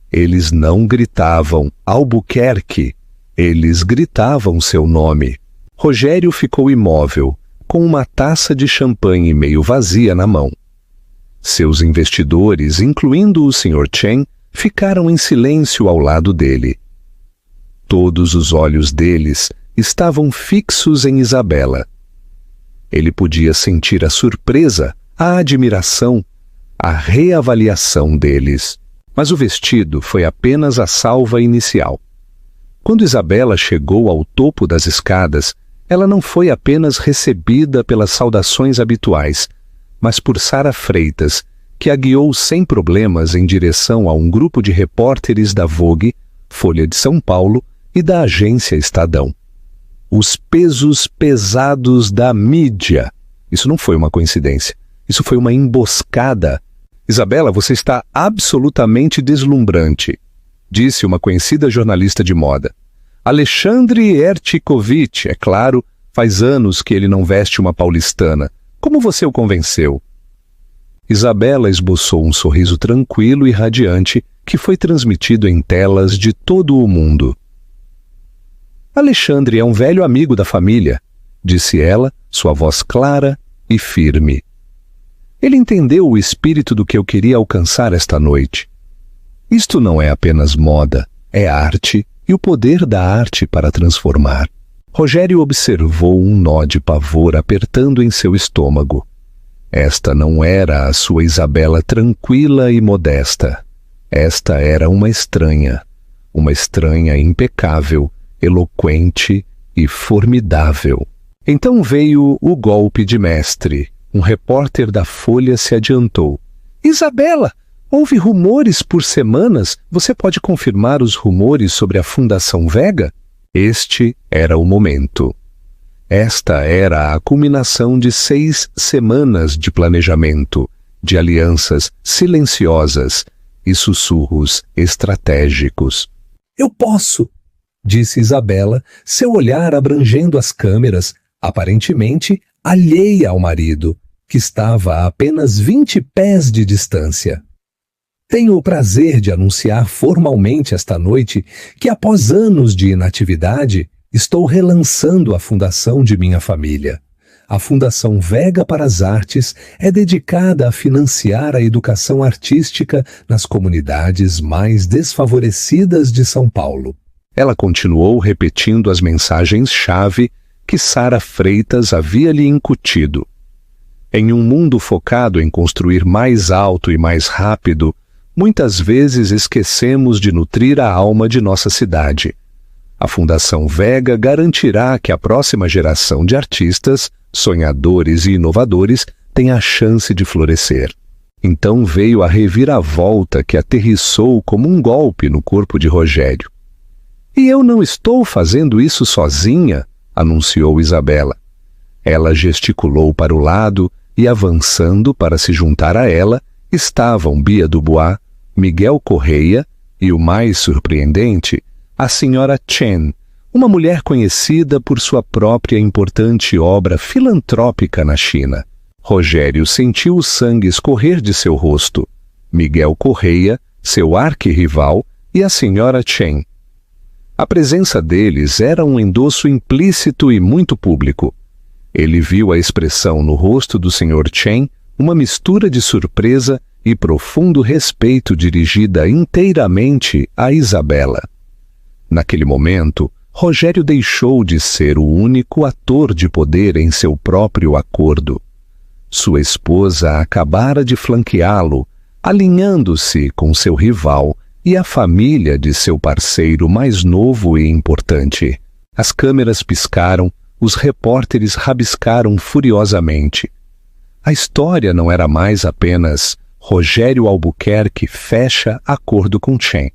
Eles não gritavam Albuquerque, eles gritavam seu nome. Rogério ficou imóvel, com uma taça de champanhe meio vazia na mão. Seus investidores, incluindo o Sr. Chen, ficaram em silêncio ao lado dele. Todos os olhos deles estavam fixos em Isabela. Ele podia sentir a surpresa, a admiração, a reavaliação deles. Mas o vestido foi apenas a salva inicial. Quando Isabela chegou ao topo das escadas, ela não foi apenas recebida pelas saudações habituais, mas por Sara Freitas, que a guiou sem problemas em direção a um grupo de repórteres da Vogue, Folha de São Paulo e da agência Estadão. Os pesos pesados da mídia. Isso não foi uma coincidência. Isso foi uma emboscada. «Isabela, você está absolutamente deslumbrante», disse uma conhecida jornalista de moda. «Alexandre Ertikovitch, é claro, faz anos que ele não veste uma paulistana. Como você o convenceu?» Isabela esboçou um sorriso tranquilo e radiante que foi transmitido em telas de todo o mundo. «Alexandre é um velho amigo da família», disse ela, sua voz clara e firme. Ele entendeu o espírito do que eu queria alcançar esta noite. Isto não é apenas moda, é arte e o poder da arte para transformar. Rogério observou um nó de pavor apertando em seu estômago. Esta não era a sua Isabela tranquila e modesta. Esta era uma estranha impecável, eloquente e formidável. Então veio o golpe de mestre. Um repórter da Folha se adiantou. «Isabela, houve rumores por semanas. Você pode confirmar os rumores sobre a Fundação Vega?» Este era o momento. Esta era a culminação de 6 semanas de planejamento, de alianças silenciosas e sussurros estratégicos. «Eu posso!» disse Isabela, seu olhar abrangendo as câmeras, aparentemente alheia ao marido, que estava a apenas 20 pés de distância. «Tenho o prazer de anunciar formalmente esta noite que, após anos de inatividade, estou relançando a fundação de minha família. A Fundação Vega para as Artes é dedicada a financiar a educação artística nas comunidades mais desfavorecidas de São Paulo». Ela continuou repetindo as mensagens-chave que Sara Freitas havia lhe incutido. Em um mundo focado em construir mais alto e mais rápido, muitas vezes esquecemos de nutrir a alma de nossa cidade. A Fundação Vega garantirá que a próxima geração de artistas, sonhadores e inovadores tenha a chance de florescer. Então veio a reviravolta que aterrissou como um golpe no corpo de Rogério. «E eu não estou fazendo isso sozinha», anunciou Isabela. Ela gesticulou para o lado e, avançando para se juntar a ela, estavam Bia Dubois, Miguel Correia e, o mais surpreendente, a senhora Chen, uma mulher conhecida por sua própria importante obra filantrópica na China. Rogério sentiu o sangue escorrer de seu rosto. Miguel Correia, seu arquirrival, e a senhora Chen. A presença deles era um endosso implícito e muito público. Ele viu a expressão no rosto do Sr. Chen, uma mistura de surpresa e profundo respeito dirigida inteiramente a Isabela. Naquele momento, Rogério deixou de ser o único ator de poder em seu próprio acordo. Sua esposa acabara de flanqueá-lo, alinhando-se com seu rival e a família de seu parceiro mais novo e importante. As câmeras piscaram, os repórteres rabiscaram furiosamente. A história não era mais apenas Rogério Albuquerque fecha acordo com Chen.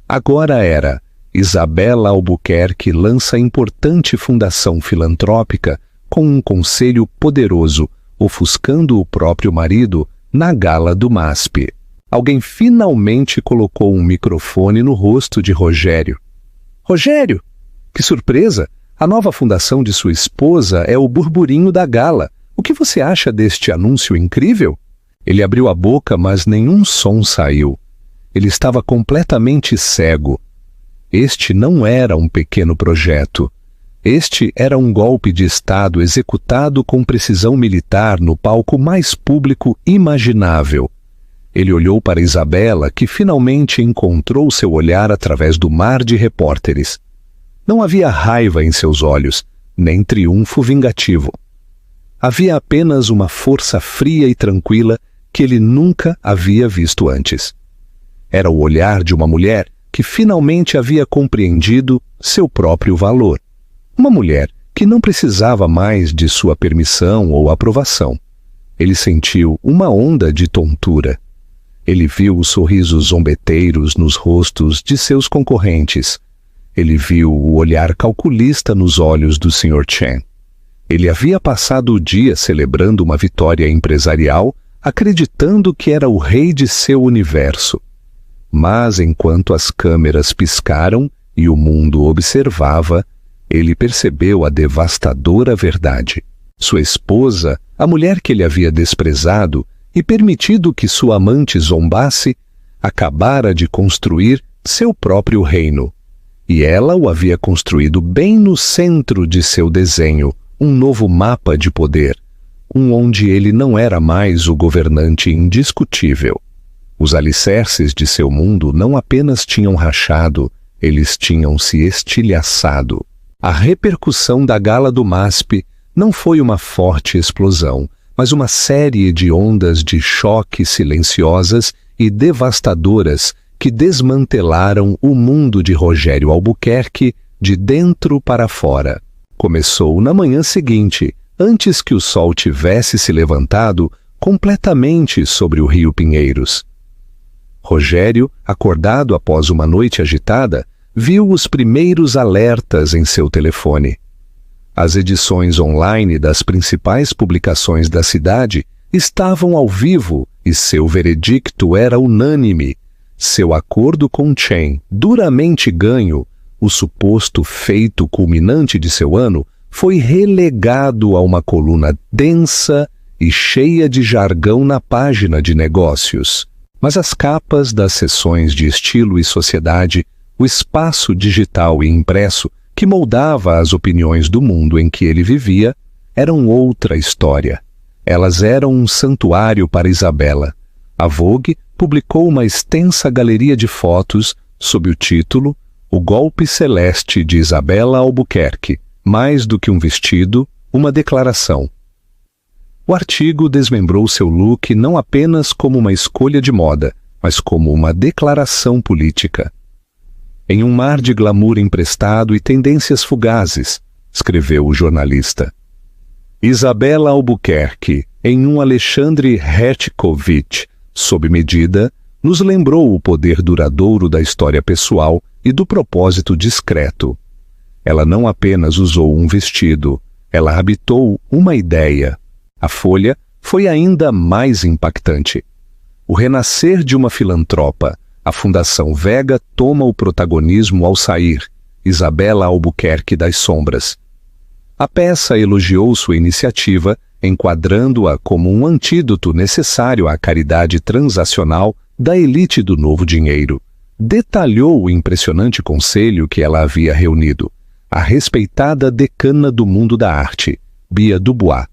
Agora era Isabela Albuquerque lança importante fundação filantrópica com um conselho poderoso, ofuscando o próprio marido na gala do MASP. Alguém finalmente colocou um microfone no rosto de Rogério. Rogério! Que surpresa! A nova fundação de sua esposa é o burburinho da gala. O que você acha deste anúncio incrível? Ele abriu a boca, mas nenhum som saiu. Ele estava completamente cego. Este não era um pequeno projeto. Este era um golpe de Estado executado com precisão militar no palco mais público imaginável. Ele olhou para Isabela, que finalmente encontrou seu olhar através do mar de repórteres. Não havia raiva em seus olhos, nem triunfo vingativo. Havia apenas uma força fria e tranquila que ele nunca havia visto antes. Era o olhar de uma mulher que finalmente havia compreendido seu próprio valor. Uma mulher que não precisava mais de sua permissão ou aprovação. Ele sentiu uma onda de tontura. Ele viu os sorrisos zombeteiros nos rostos de seus concorrentes. Ele viu o olhar calculista nos olhos do Sr. Chen. Ele havia passado o dia celebrando uma vitória empresarial, acreditando que era o rei de seu universo. Mas enquanto as câmeras piscaram e o mundo observava, ele percebeu a devastadora verdade. Sua esposa, a mulher que ele havia desprezado e permitido que sua amante zombasse, acabara de construir seu próprio reino. E ela o havia construído bem no centro de seu desenho, um novo mapa de poder, onde ele não era mais o governante indiscutível. Os alicerces de seu mundo não apenas tinham rachado, eles tinham se estilhaçado. A repercussão da gala do MASP não foi uma forte explosão, mas uma série de ondas de choque silenciosas e devastadoras que desmantelaram o mundo de Rogério Albuquerque de dentro para fora. Começou na manhã seguinte, antes que o sol tivesse se levantado completamente sobre o Rio Pinheiros. Rogério, acordado após uma noite agitada, viu os primeiros alertas em seu telefone. As edições online das principais publicações da cidade estavam ao vivo e seu veredicto era unânime. Seu acordo com Chen, duramente ganho, o suposto feito culminante de seu ano, foi relegado a uma coluna densa e cheia de jargão na página de negócios. Mas as capas das seções de estilo e sociedade, o espaço digital e impresso que moldava as opiniões do mundo em que ele vivia, eram outra história. Elas eram um santuário para Isabela. A Vogue publicou uma extensa galeria de fotos sob o título O Golpe Celeste de Isabela Albuquerque, mais do que um vestido, uma declaração. O artigo desmembrou seu look não apenas como uma escolha de moda, mas como uma declaração política. Em um mar de glamour emprestado e tendências fugazes, escreveu o jornalista. Isabela Albuquerque, em um Alexandre Hertkovich, sob medida, nos lembrou o poder duradouro da história pessoal e do propósito discreto. Ela não apenas usou um vestido, ela habitou uma ideia. A folha foi ainda mais impactante. O renascer de uma filantropa, a Fundação Vega toma o protagonismo ao sair, Isabela Albuquerque das Sombras. A peça elogiou sua iniciativa, enquadrando-a como um antídoto necessário à caridade transacional da elite do novo dinheiro. Detalhou o impressionante conselho que ela havia reunido. A respeitada decana do mundo da arte, Bia Dubois,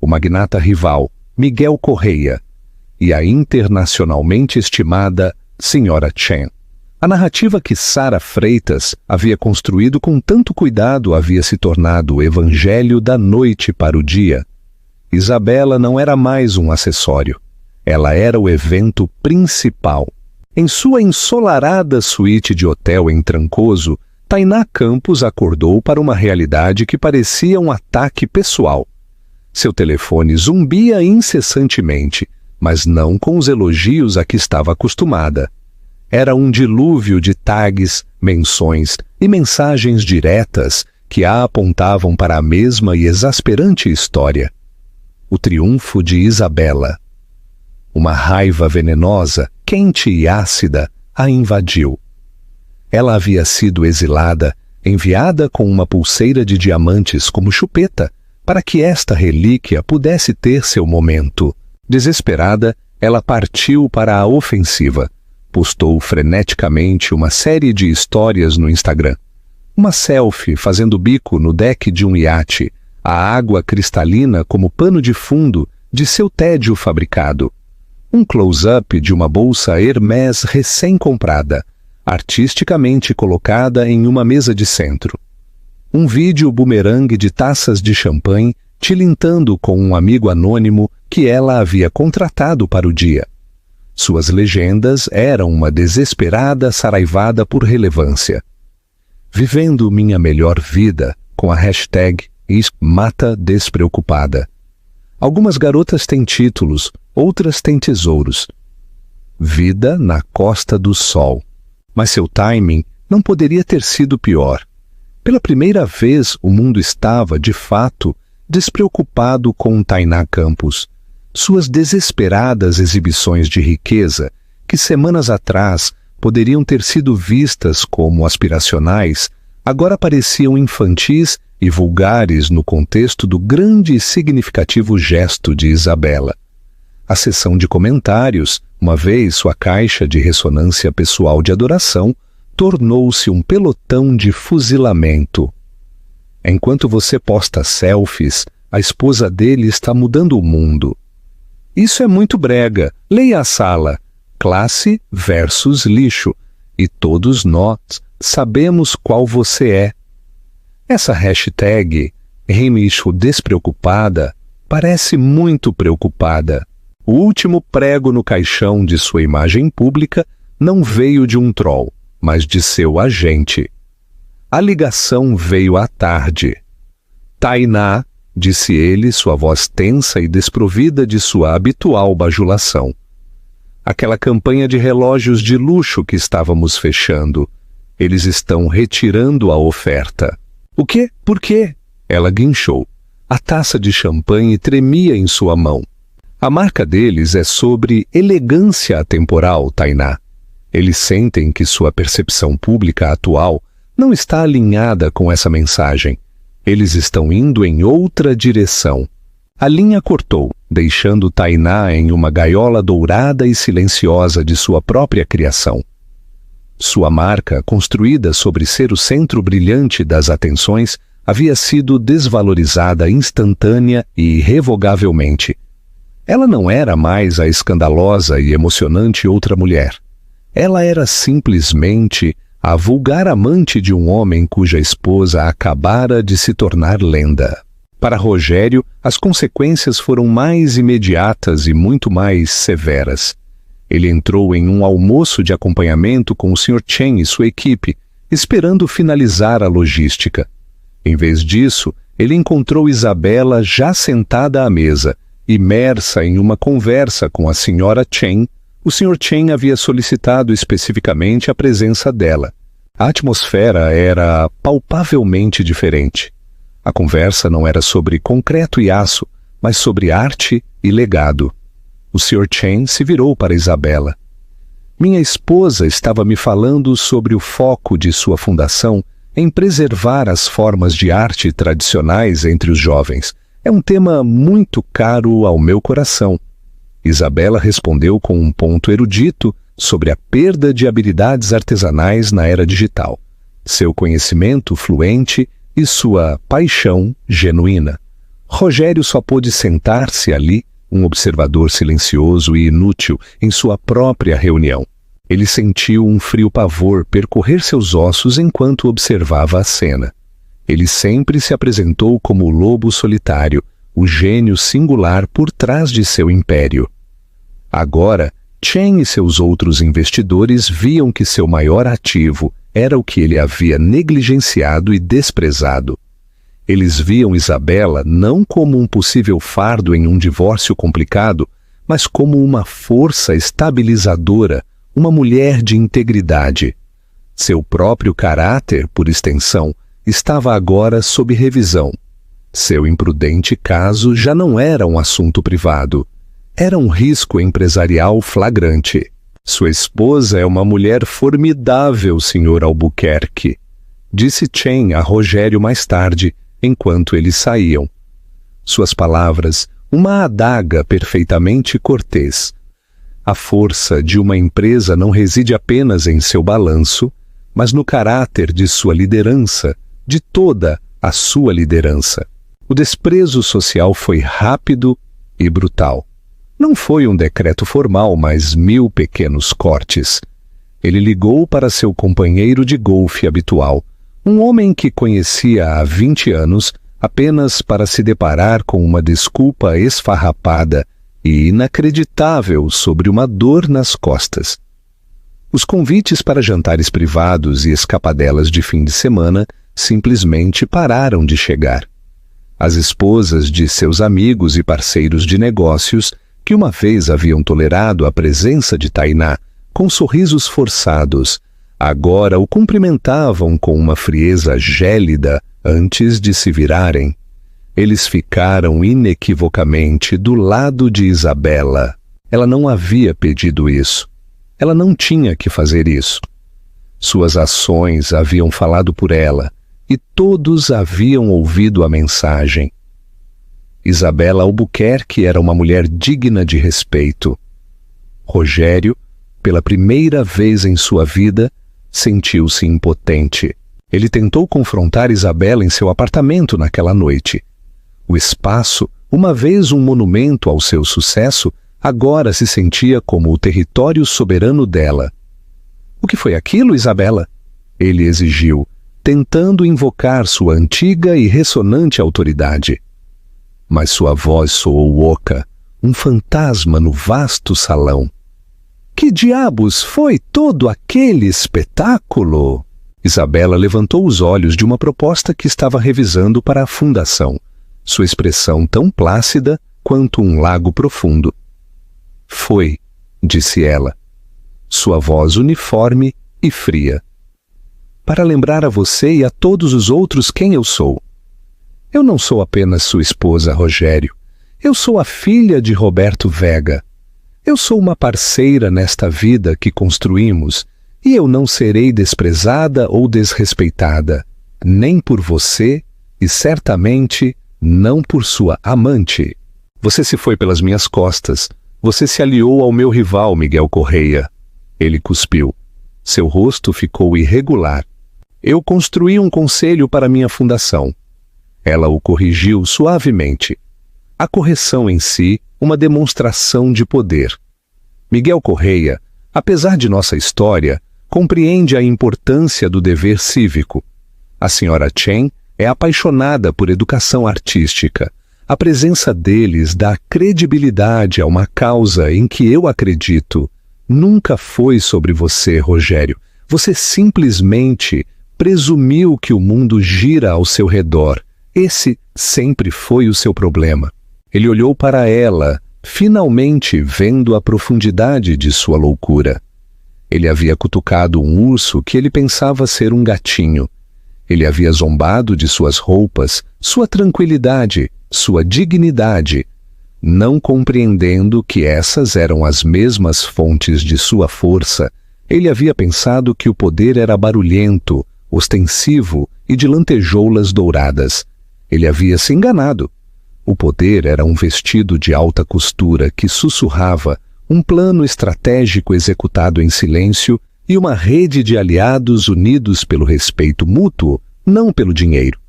o magnata rival, Miguel Correia, e a internacionalmente estimada Sra. Chen. A narrativa que Sara Freitas havia construído com tanto cuidado havia se tornado o evangelho da noite para o dia. Isabela não era mais um acessório. Ela era o evento principal. Em sua ensolarada suíte de hotel em Trancoso, Tainá Campos acordou para uma realidade que parecia um ataque pessoal. Seu telefone zumbia incessantemente, mas não com os elogios a que estava acostumada. Era um dilúvio de tags, menções e mensagens diretas que a apontavam para a mesma e exasperante história. O triunfo de Isabela. Uma raiva venenosa, quente e ácida, a invadiu. Ela havia sido exilada, enviada com uma pulseira de diamantes como chupeta, para que esta relíquia pudesse ter seu momento. Desesperada, ela partiu para a ofensiva. Postou freneticamente uma série de histórias no Instagram. Uma selfie fazendo bico no deck de um iate, a água cristalina como pano de fundo de seu tédio fabricado. Um close-up de uma bolsa Hermès recém-comprada, artisticamente colocada em uma mesa de centro. Um vídeo bumerangue de taças de champanhe tilintando com um amigo anônimo que ela havia contratado para o dia. Suas legendas eram uma desesperada saraivada por relevância. Vivendo minha melhor vida, com a hashtag Mata Despreocupada. Algumas garotas têm títulos, outras têm tesouros. Vida na Costa do Sol. Mas seu timing não poderia ter sido pior. Pela primeira vez, o mundo estava, de fato, despreocupado com Tainá Campos. Suas desesperadas exibições de riqueza, que semanas atrás poderiam ter sido vistas como aspiracionais, agora pareciam infantis e vulgares no contexto do grande e significativo gesto de Isabela. A seção de comentários, uma vez sua caixa de ressonância pessoal de adoração, tornou-se um pelotão de fuzilamento. Enquanto você posta selfies, a esposa dele está mudando o mundo. Isso é muito brega. Leia a sala. Classe versus lixo. E todos nós sabemos qual você é. Essa hashtag, Remicho Despreocupada, parece muito preocupada. O último prego no caixão de sua imagem pública não veio de um troll, mas de seu agente. A ligação veio à tarde. Tainá, disse ele, sua voz tensa e desprovida de sua habitual bajulação. Aquela campanha de relógios de luxo que estávamos fechando. Eles estão retirando a oferta. O quê? Por quê? Ela guinchou. A taça de champanhe tremia em sua mão. A marca deles é sobre elegância atemporal, Tainá. Eles sentem que sua percepção pública atual não está alinhada com essa mensagem. Eles estão indo em outra direção. A linha cortou, deixando Tainá em uma gaiola dourada e silenciosa de sua própria criação. Sua marca, construída sobre ser o centro brilhante das atenções, havia sido desvalorizada instantânea e irrevogavelmente. Ela não era mais a escandalosa e emocionante outra mulher. Ela era simplesmente a vulgar amante de um homem cuja esposa acabara de se tornar lenda. Para Rogério, as consequências foram mais imediatas e muito mais severas. Ele entrou em um almoço de acompanhamento com o Sr. Chen e sua equipe, esperando finalizar a logística. Em vez disso, ele encontrou Isabela já sentada à mesa, imersa em uma conversa com a Sra. Chen. O Sr. Chen havia solicitado especificamente a presença dela. A atmosfera era palpavelmente diferente. A conversa não era sobre concreto e aço, mas sobre arte e legado. O Sr. Chen se virou para Isabela. Minha esposa estava me falando sobre o foco de sua fundação em preservar as formas de arte tradicionais entre os jovens. É um tema muito caro ao meu coração. Isabela respondeu com um ponto erudito sobre a perda de habilidades artesanais na era digital, seu conhecimento fluente e sua paixão genuína. Rogério só pôde sentar-se ali, um observador silencioso e inútil em sua própria reunião. Ele sentiu um frio pavor percorrer seus ossos enquanto observava a cena. Ele sempre se apresentou como o lobo solitário, o gênio singular por trás de seu império. Agora, Chen e seus outros investidores viam que seu maior ativo era o que ele havia negligenciado e desprezado. Eles viam Isabela não como um possível fardo em um divórcio complicado, mas como uma força estabilizadora, uma mulher de integridade. Seu próprio caráter, por extensão, estava agora sob revisão. Seu imprudente caso já não era um assunto privado. Era um risco empresarial flagrante. Sua esposa é uma mulher formidável, Sr. Albuquerque, disse Chen a Rogério mais tarde, enquanto eles saíam. Suas palavras, uma adaga perfeitamente cortês. A força de uma empresa não reside apenas em seu balanço, mas no caráter de sua liderança, de toda a sua liderança. O desprezo social foi rápido e brutal. Não foi um decreto formal, mas 1000 pequenos cortes. Ele ligou para seu companheiro de golfe habitual, um homem que conhecia há 20 anos apenas para se deparar com uma desculpa esfarrapada e inacreditável sobre uma dor nas costas. Os convites para jantares privados e escapadelas de fim de semana simplesmente pararam de chegar. As esposas de seus amigos e parceiros de negócios, que uma vez haviam tolerado a presença de Tainá com sorrisos forçados, agora o cumprimentavam com uma frieza gélida antes de se virarem. Eles ficaram inequivocamente do lado de Isabela. Ela não havia pedido isso. Ela não tinha que fazer isso. Suas ações haviam falado por ela, e todos haviam ouvido a mensagem. Isabela Albuquerque era uma mulher digna de respeito. Rogério, pela primeira vez em sua vida, sentiu-se impotente. Ele tentou confrontar Isabela em seu apartamento naquela noite. O espaço, uma vez um monumento ao seu sucesso, agora se sentia como o território soberano dela. "O que foi aquilo, Isabela?" ele exigiu, tentando invocar sua antiga e ressonante autoridade. Mas sua voz soou oca, um fantasma no vasto salão. "Que diabos foi todo aquele espetáculo?" Isabela levantou os olhos de uma proposta que estava revisando para a fundação, sua expressão tão plácida quanto um lago profundo. "Foi", disse ela, sua voz uniforme e fria. "Para lembrar a você e a todos os outros quem eu sou. Eu não sou apenas sua esposa, Rogério. Eu sou a filha de Roberto Vega. Eu sou uma parceira nesta vida que construímos, e eu não serei desprezada ou desrespeitada, nem por você e certamente não por sua amante. Você se foi pelas minhas costas. Você se aliou ao meu rival, Miguel Correia." Ele cuspiu. Seu rosto ficou irregular. "Eu construí um conselho para minha fundação." Ela o corrigiu suavemente. A correção em si, uma demonstração de poder. Miguel Correia, apesar de nossa história, compreende a importância do dever cívico. A senhora Chen é apaixonada por educação artística. A presença deles dá credibilidade a uma causa em que eu acredito. Nunca foi sobre você, Rogério. Você simplesmente presumiu que o mundo gira ao seu redor. Esse sempre foi o seu problema. Ele olhou para ela, finalmente vendo a profundidade de sua loucura. Ele havia cutucado um urso que ele pensava ser um gatinho. Ele havia zombado de suas roupas, sua tranquilidade, sua dignidade, não compreendendo que essas eram as mesmas fontes de sua força. Ele havia pensado que o poder era barulhento, ostensivo e de lantejoulas douradas. Ele havia se enganado. O poder era um vestido de alta costura que sussurrava, um plano estratégico executado em silêncio e uma rede de aliados unidos pelo respeito mútuo, não pelo dinheiro.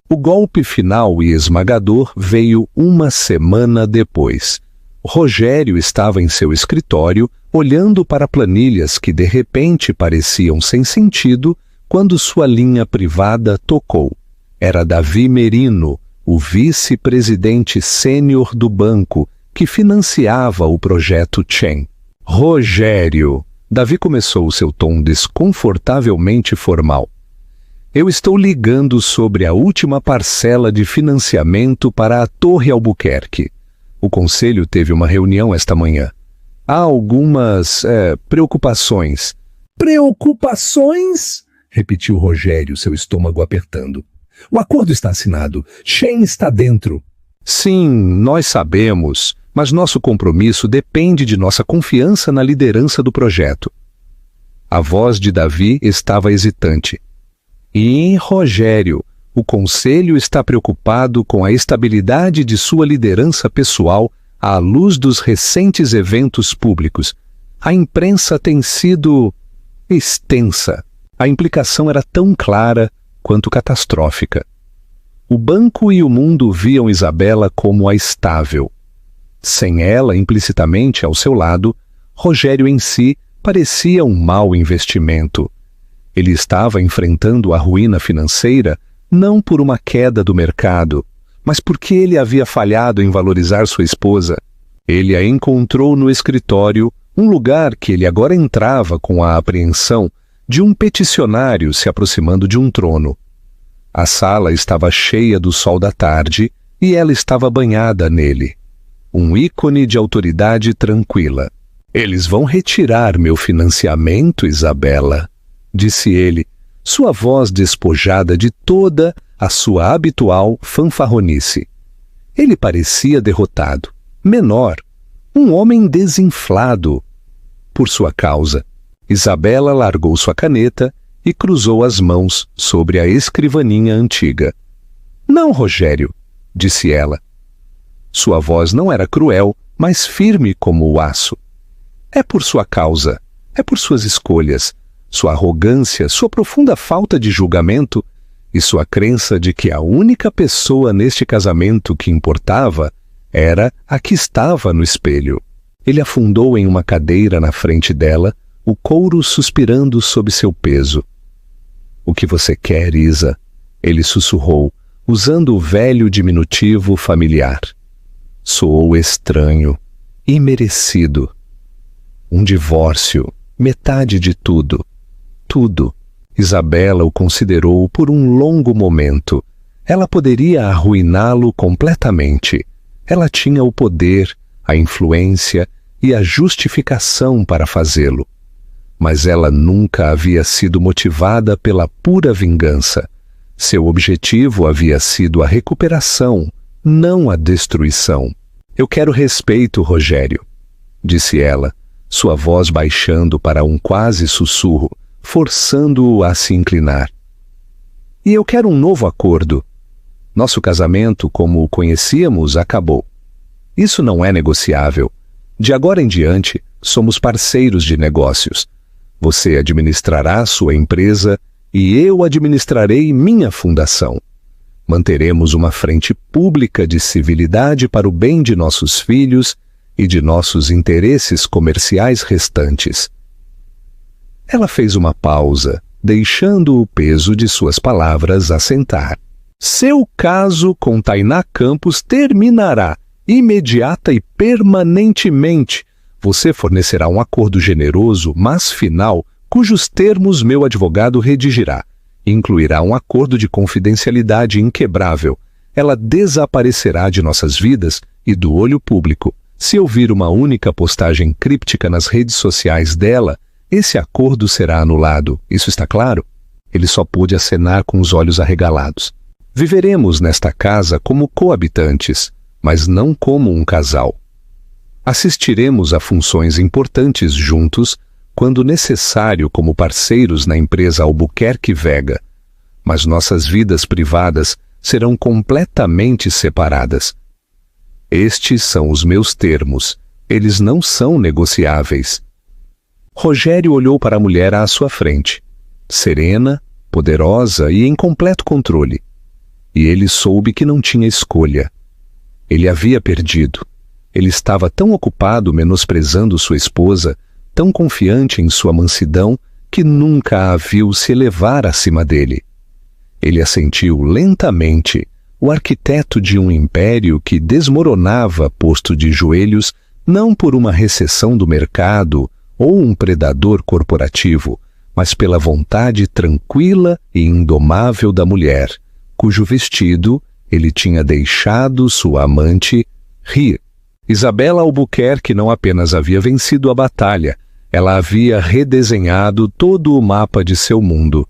O golpe final e esmagador veio uma semana depois, Rogério estava em seu escritório, olhando para planilhas que de repente pareciam sem sentido quando sua linha privada tocou. Era Davi Merino, o vice-presidente sênior do banco, que financiava o projeto Chen. Rogério, Davi começou seu tom desconfortavelmente formal. Eu estou ligando sobre a última parcela de financiamento para a Torre Albuquerque. O conselho teve uma reunião esta manhã. Há algumas preocupações. Preocupações? Repetiu Rogério, seu estômago apertando. O acordo está assinado. Chen está dentro. Sim, nós sabemos, mas nosso compromisso depende de nossa confiança na liderança do projeto. A voz de Davi estava hesitante. E, Rogério, o conselho está preocupado com a estabilidade de sua liderança pessoal à luz dos recentes eventos públicos. A imprensa tem sido extensa. A implicação era tão clara quanto catastrófica. O banco e o mundo viam Isabela como a estável. Sem ela implicitamente ao seu lado, Rogério em si parecia um mau investimento. Ele estava enfrentando a ruína financeira não por uma queda do mercado, mas porque ele havia falhado em valorizar sua esposa. Ele a encontrou no escritório, um lugar que ele agora entrava com a apreensão de um peticionário se aproximando de um trono. A sala estava cheia do sol da tarde e ela estava banhada nele. Um ícone de autoridade tranquila. Eles vão retirar meu financiamento, Isabela, disse ele, sua voz despojada de toda a sua habitual fanfarronice. Ele parecia derrotado, menor, um homem desinflado. Por sua causa, Isabela largou sua caneta e cruzou as mãos sobre a escrivaninha antiga. Não, Rogério, disse ela. Sua voz não era cruel, mas firme como o aço. É por sua causa, é por suas escolhas, sua arrogância, sua profunda falta de julgamento e sua crença de que a única pessoa neste casamento que importava era a que estava no espelho. Ele afundou em uma cadeira na frente dela, o couro suspirando sob seu peso. O que você quer, Isa? Ele sussurrou, usando o velho diminutivo familiar. Soou estranho, imerecido. Um divórcio, metade de tudo. Tudo. Isabela o considerou por um longo momento. Ela poderia arruiná-lo completamente. Ela tinha o poder, a influência e a justificação para fazê-lo. Mas ela nunca havia sido motivada pela pura vingança. Seu objetivo havia sido a recuperação, não a destruição. Eu quero respeito, Rogério, disse ela, sua voz baixando para um quase sussurro, forçando-o a se inclinar. E eu quero um novo acordo. Nosso casamento, como o conhecíamos, acabou. Isso não é negociável. De agora em diante, somos parceiros de negócios. Você administrará sua empresa e eu administrarei minha fundação. Manteremos uma frente pública de civilidade para o bem de nossos filhos e de nossos interesses comerciais restantes. Ela fez uma pausa, deixando o peso de suas palavras assentar. Seu caso com Tainá Campos terminará, imediata e permanentemente. Você fornecerá um acordo generoso, mas final, cujos termos meu advogado redigirá. Incluirá um acordo de confidencialidade inquebrável. Ela desaparecerá de nossas vidas e do olho público. Se ouvir uma única postagem críptica nas redes sociais dela, esse acordo será anulado. Isso está claro? Ele só pôde acenar com os olhos arregalados. Viveremos nesta casa como coabitantes, mas não como um casal. Assistiremos a funções importantes juntos, quando necessário como parceiros na empresa Albuquerque Vega, mas nossas vidas privadas serão completamente separadas. Estes são os meus termos. Eles não são negociáveis. Rogério olhou para a mulher à sua frente, serena, poderosa e em completo controle. E ele soube que não tinha escolha. Ele havia perdido. Ele estava tão ocupado menosprezando sua esposa, tão confiante em sua mansidão, que nunca a viu se elevar acima dele. Ele a sentiu lentamente, o arquiteto de um império que desmoronava posto de joelhos não por uma recessão do mercado ou um predador corporativo, mas pela vontade tranquila e indomável da mulher, cujo vestido ele tinha deixado sua amante rir. Isabela Albuquerque não apenas havia vencido a batalha, ela havia redesenhado todo o mapa de seu mundo.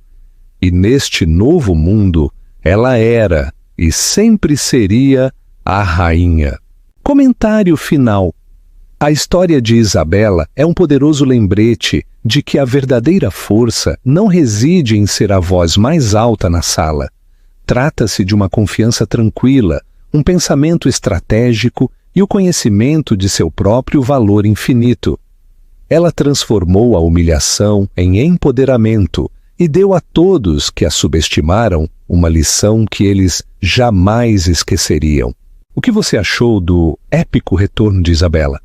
E neste novo mundo, ela era e sempre seria a rainha. Comentário final. A história de Isabela é um poderoso lembrete de que a verdadeira força não reside em ser a voz mais alta na sala. Trata-se de uma confiança tranquila, um pensamento estratégico e o conhecimento de seu próprio valor infinito. Ela transformou a humilhação em empoderamento e deu a todos que a subestimaram uma lição que eles jamais esqueceriam. O que você achou do épico retorno de Isabela?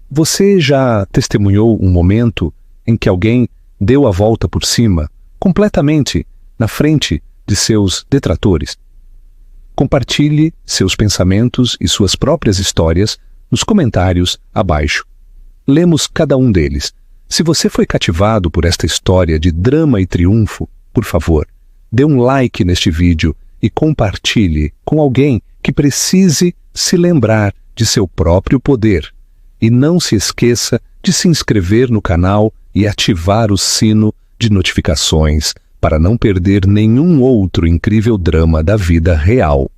Você já testemunhou um momento em que alguém deu a volta por cima, completamente na frente de seus detratores? Compartilhe seus pensamentos e suas próprias histórias nos comentários abaixo. Lemos cada um deles. Se você foi cativado por esta história de drama e triunfo, por favor, dê um like neste vídeo e compartilhe com alguém que precise se lembrar de seu próprio poder. E não se esqueça de se inscrever no canal e ativar o sino de notificações para não perder nenhum outro incrível drama da vida real.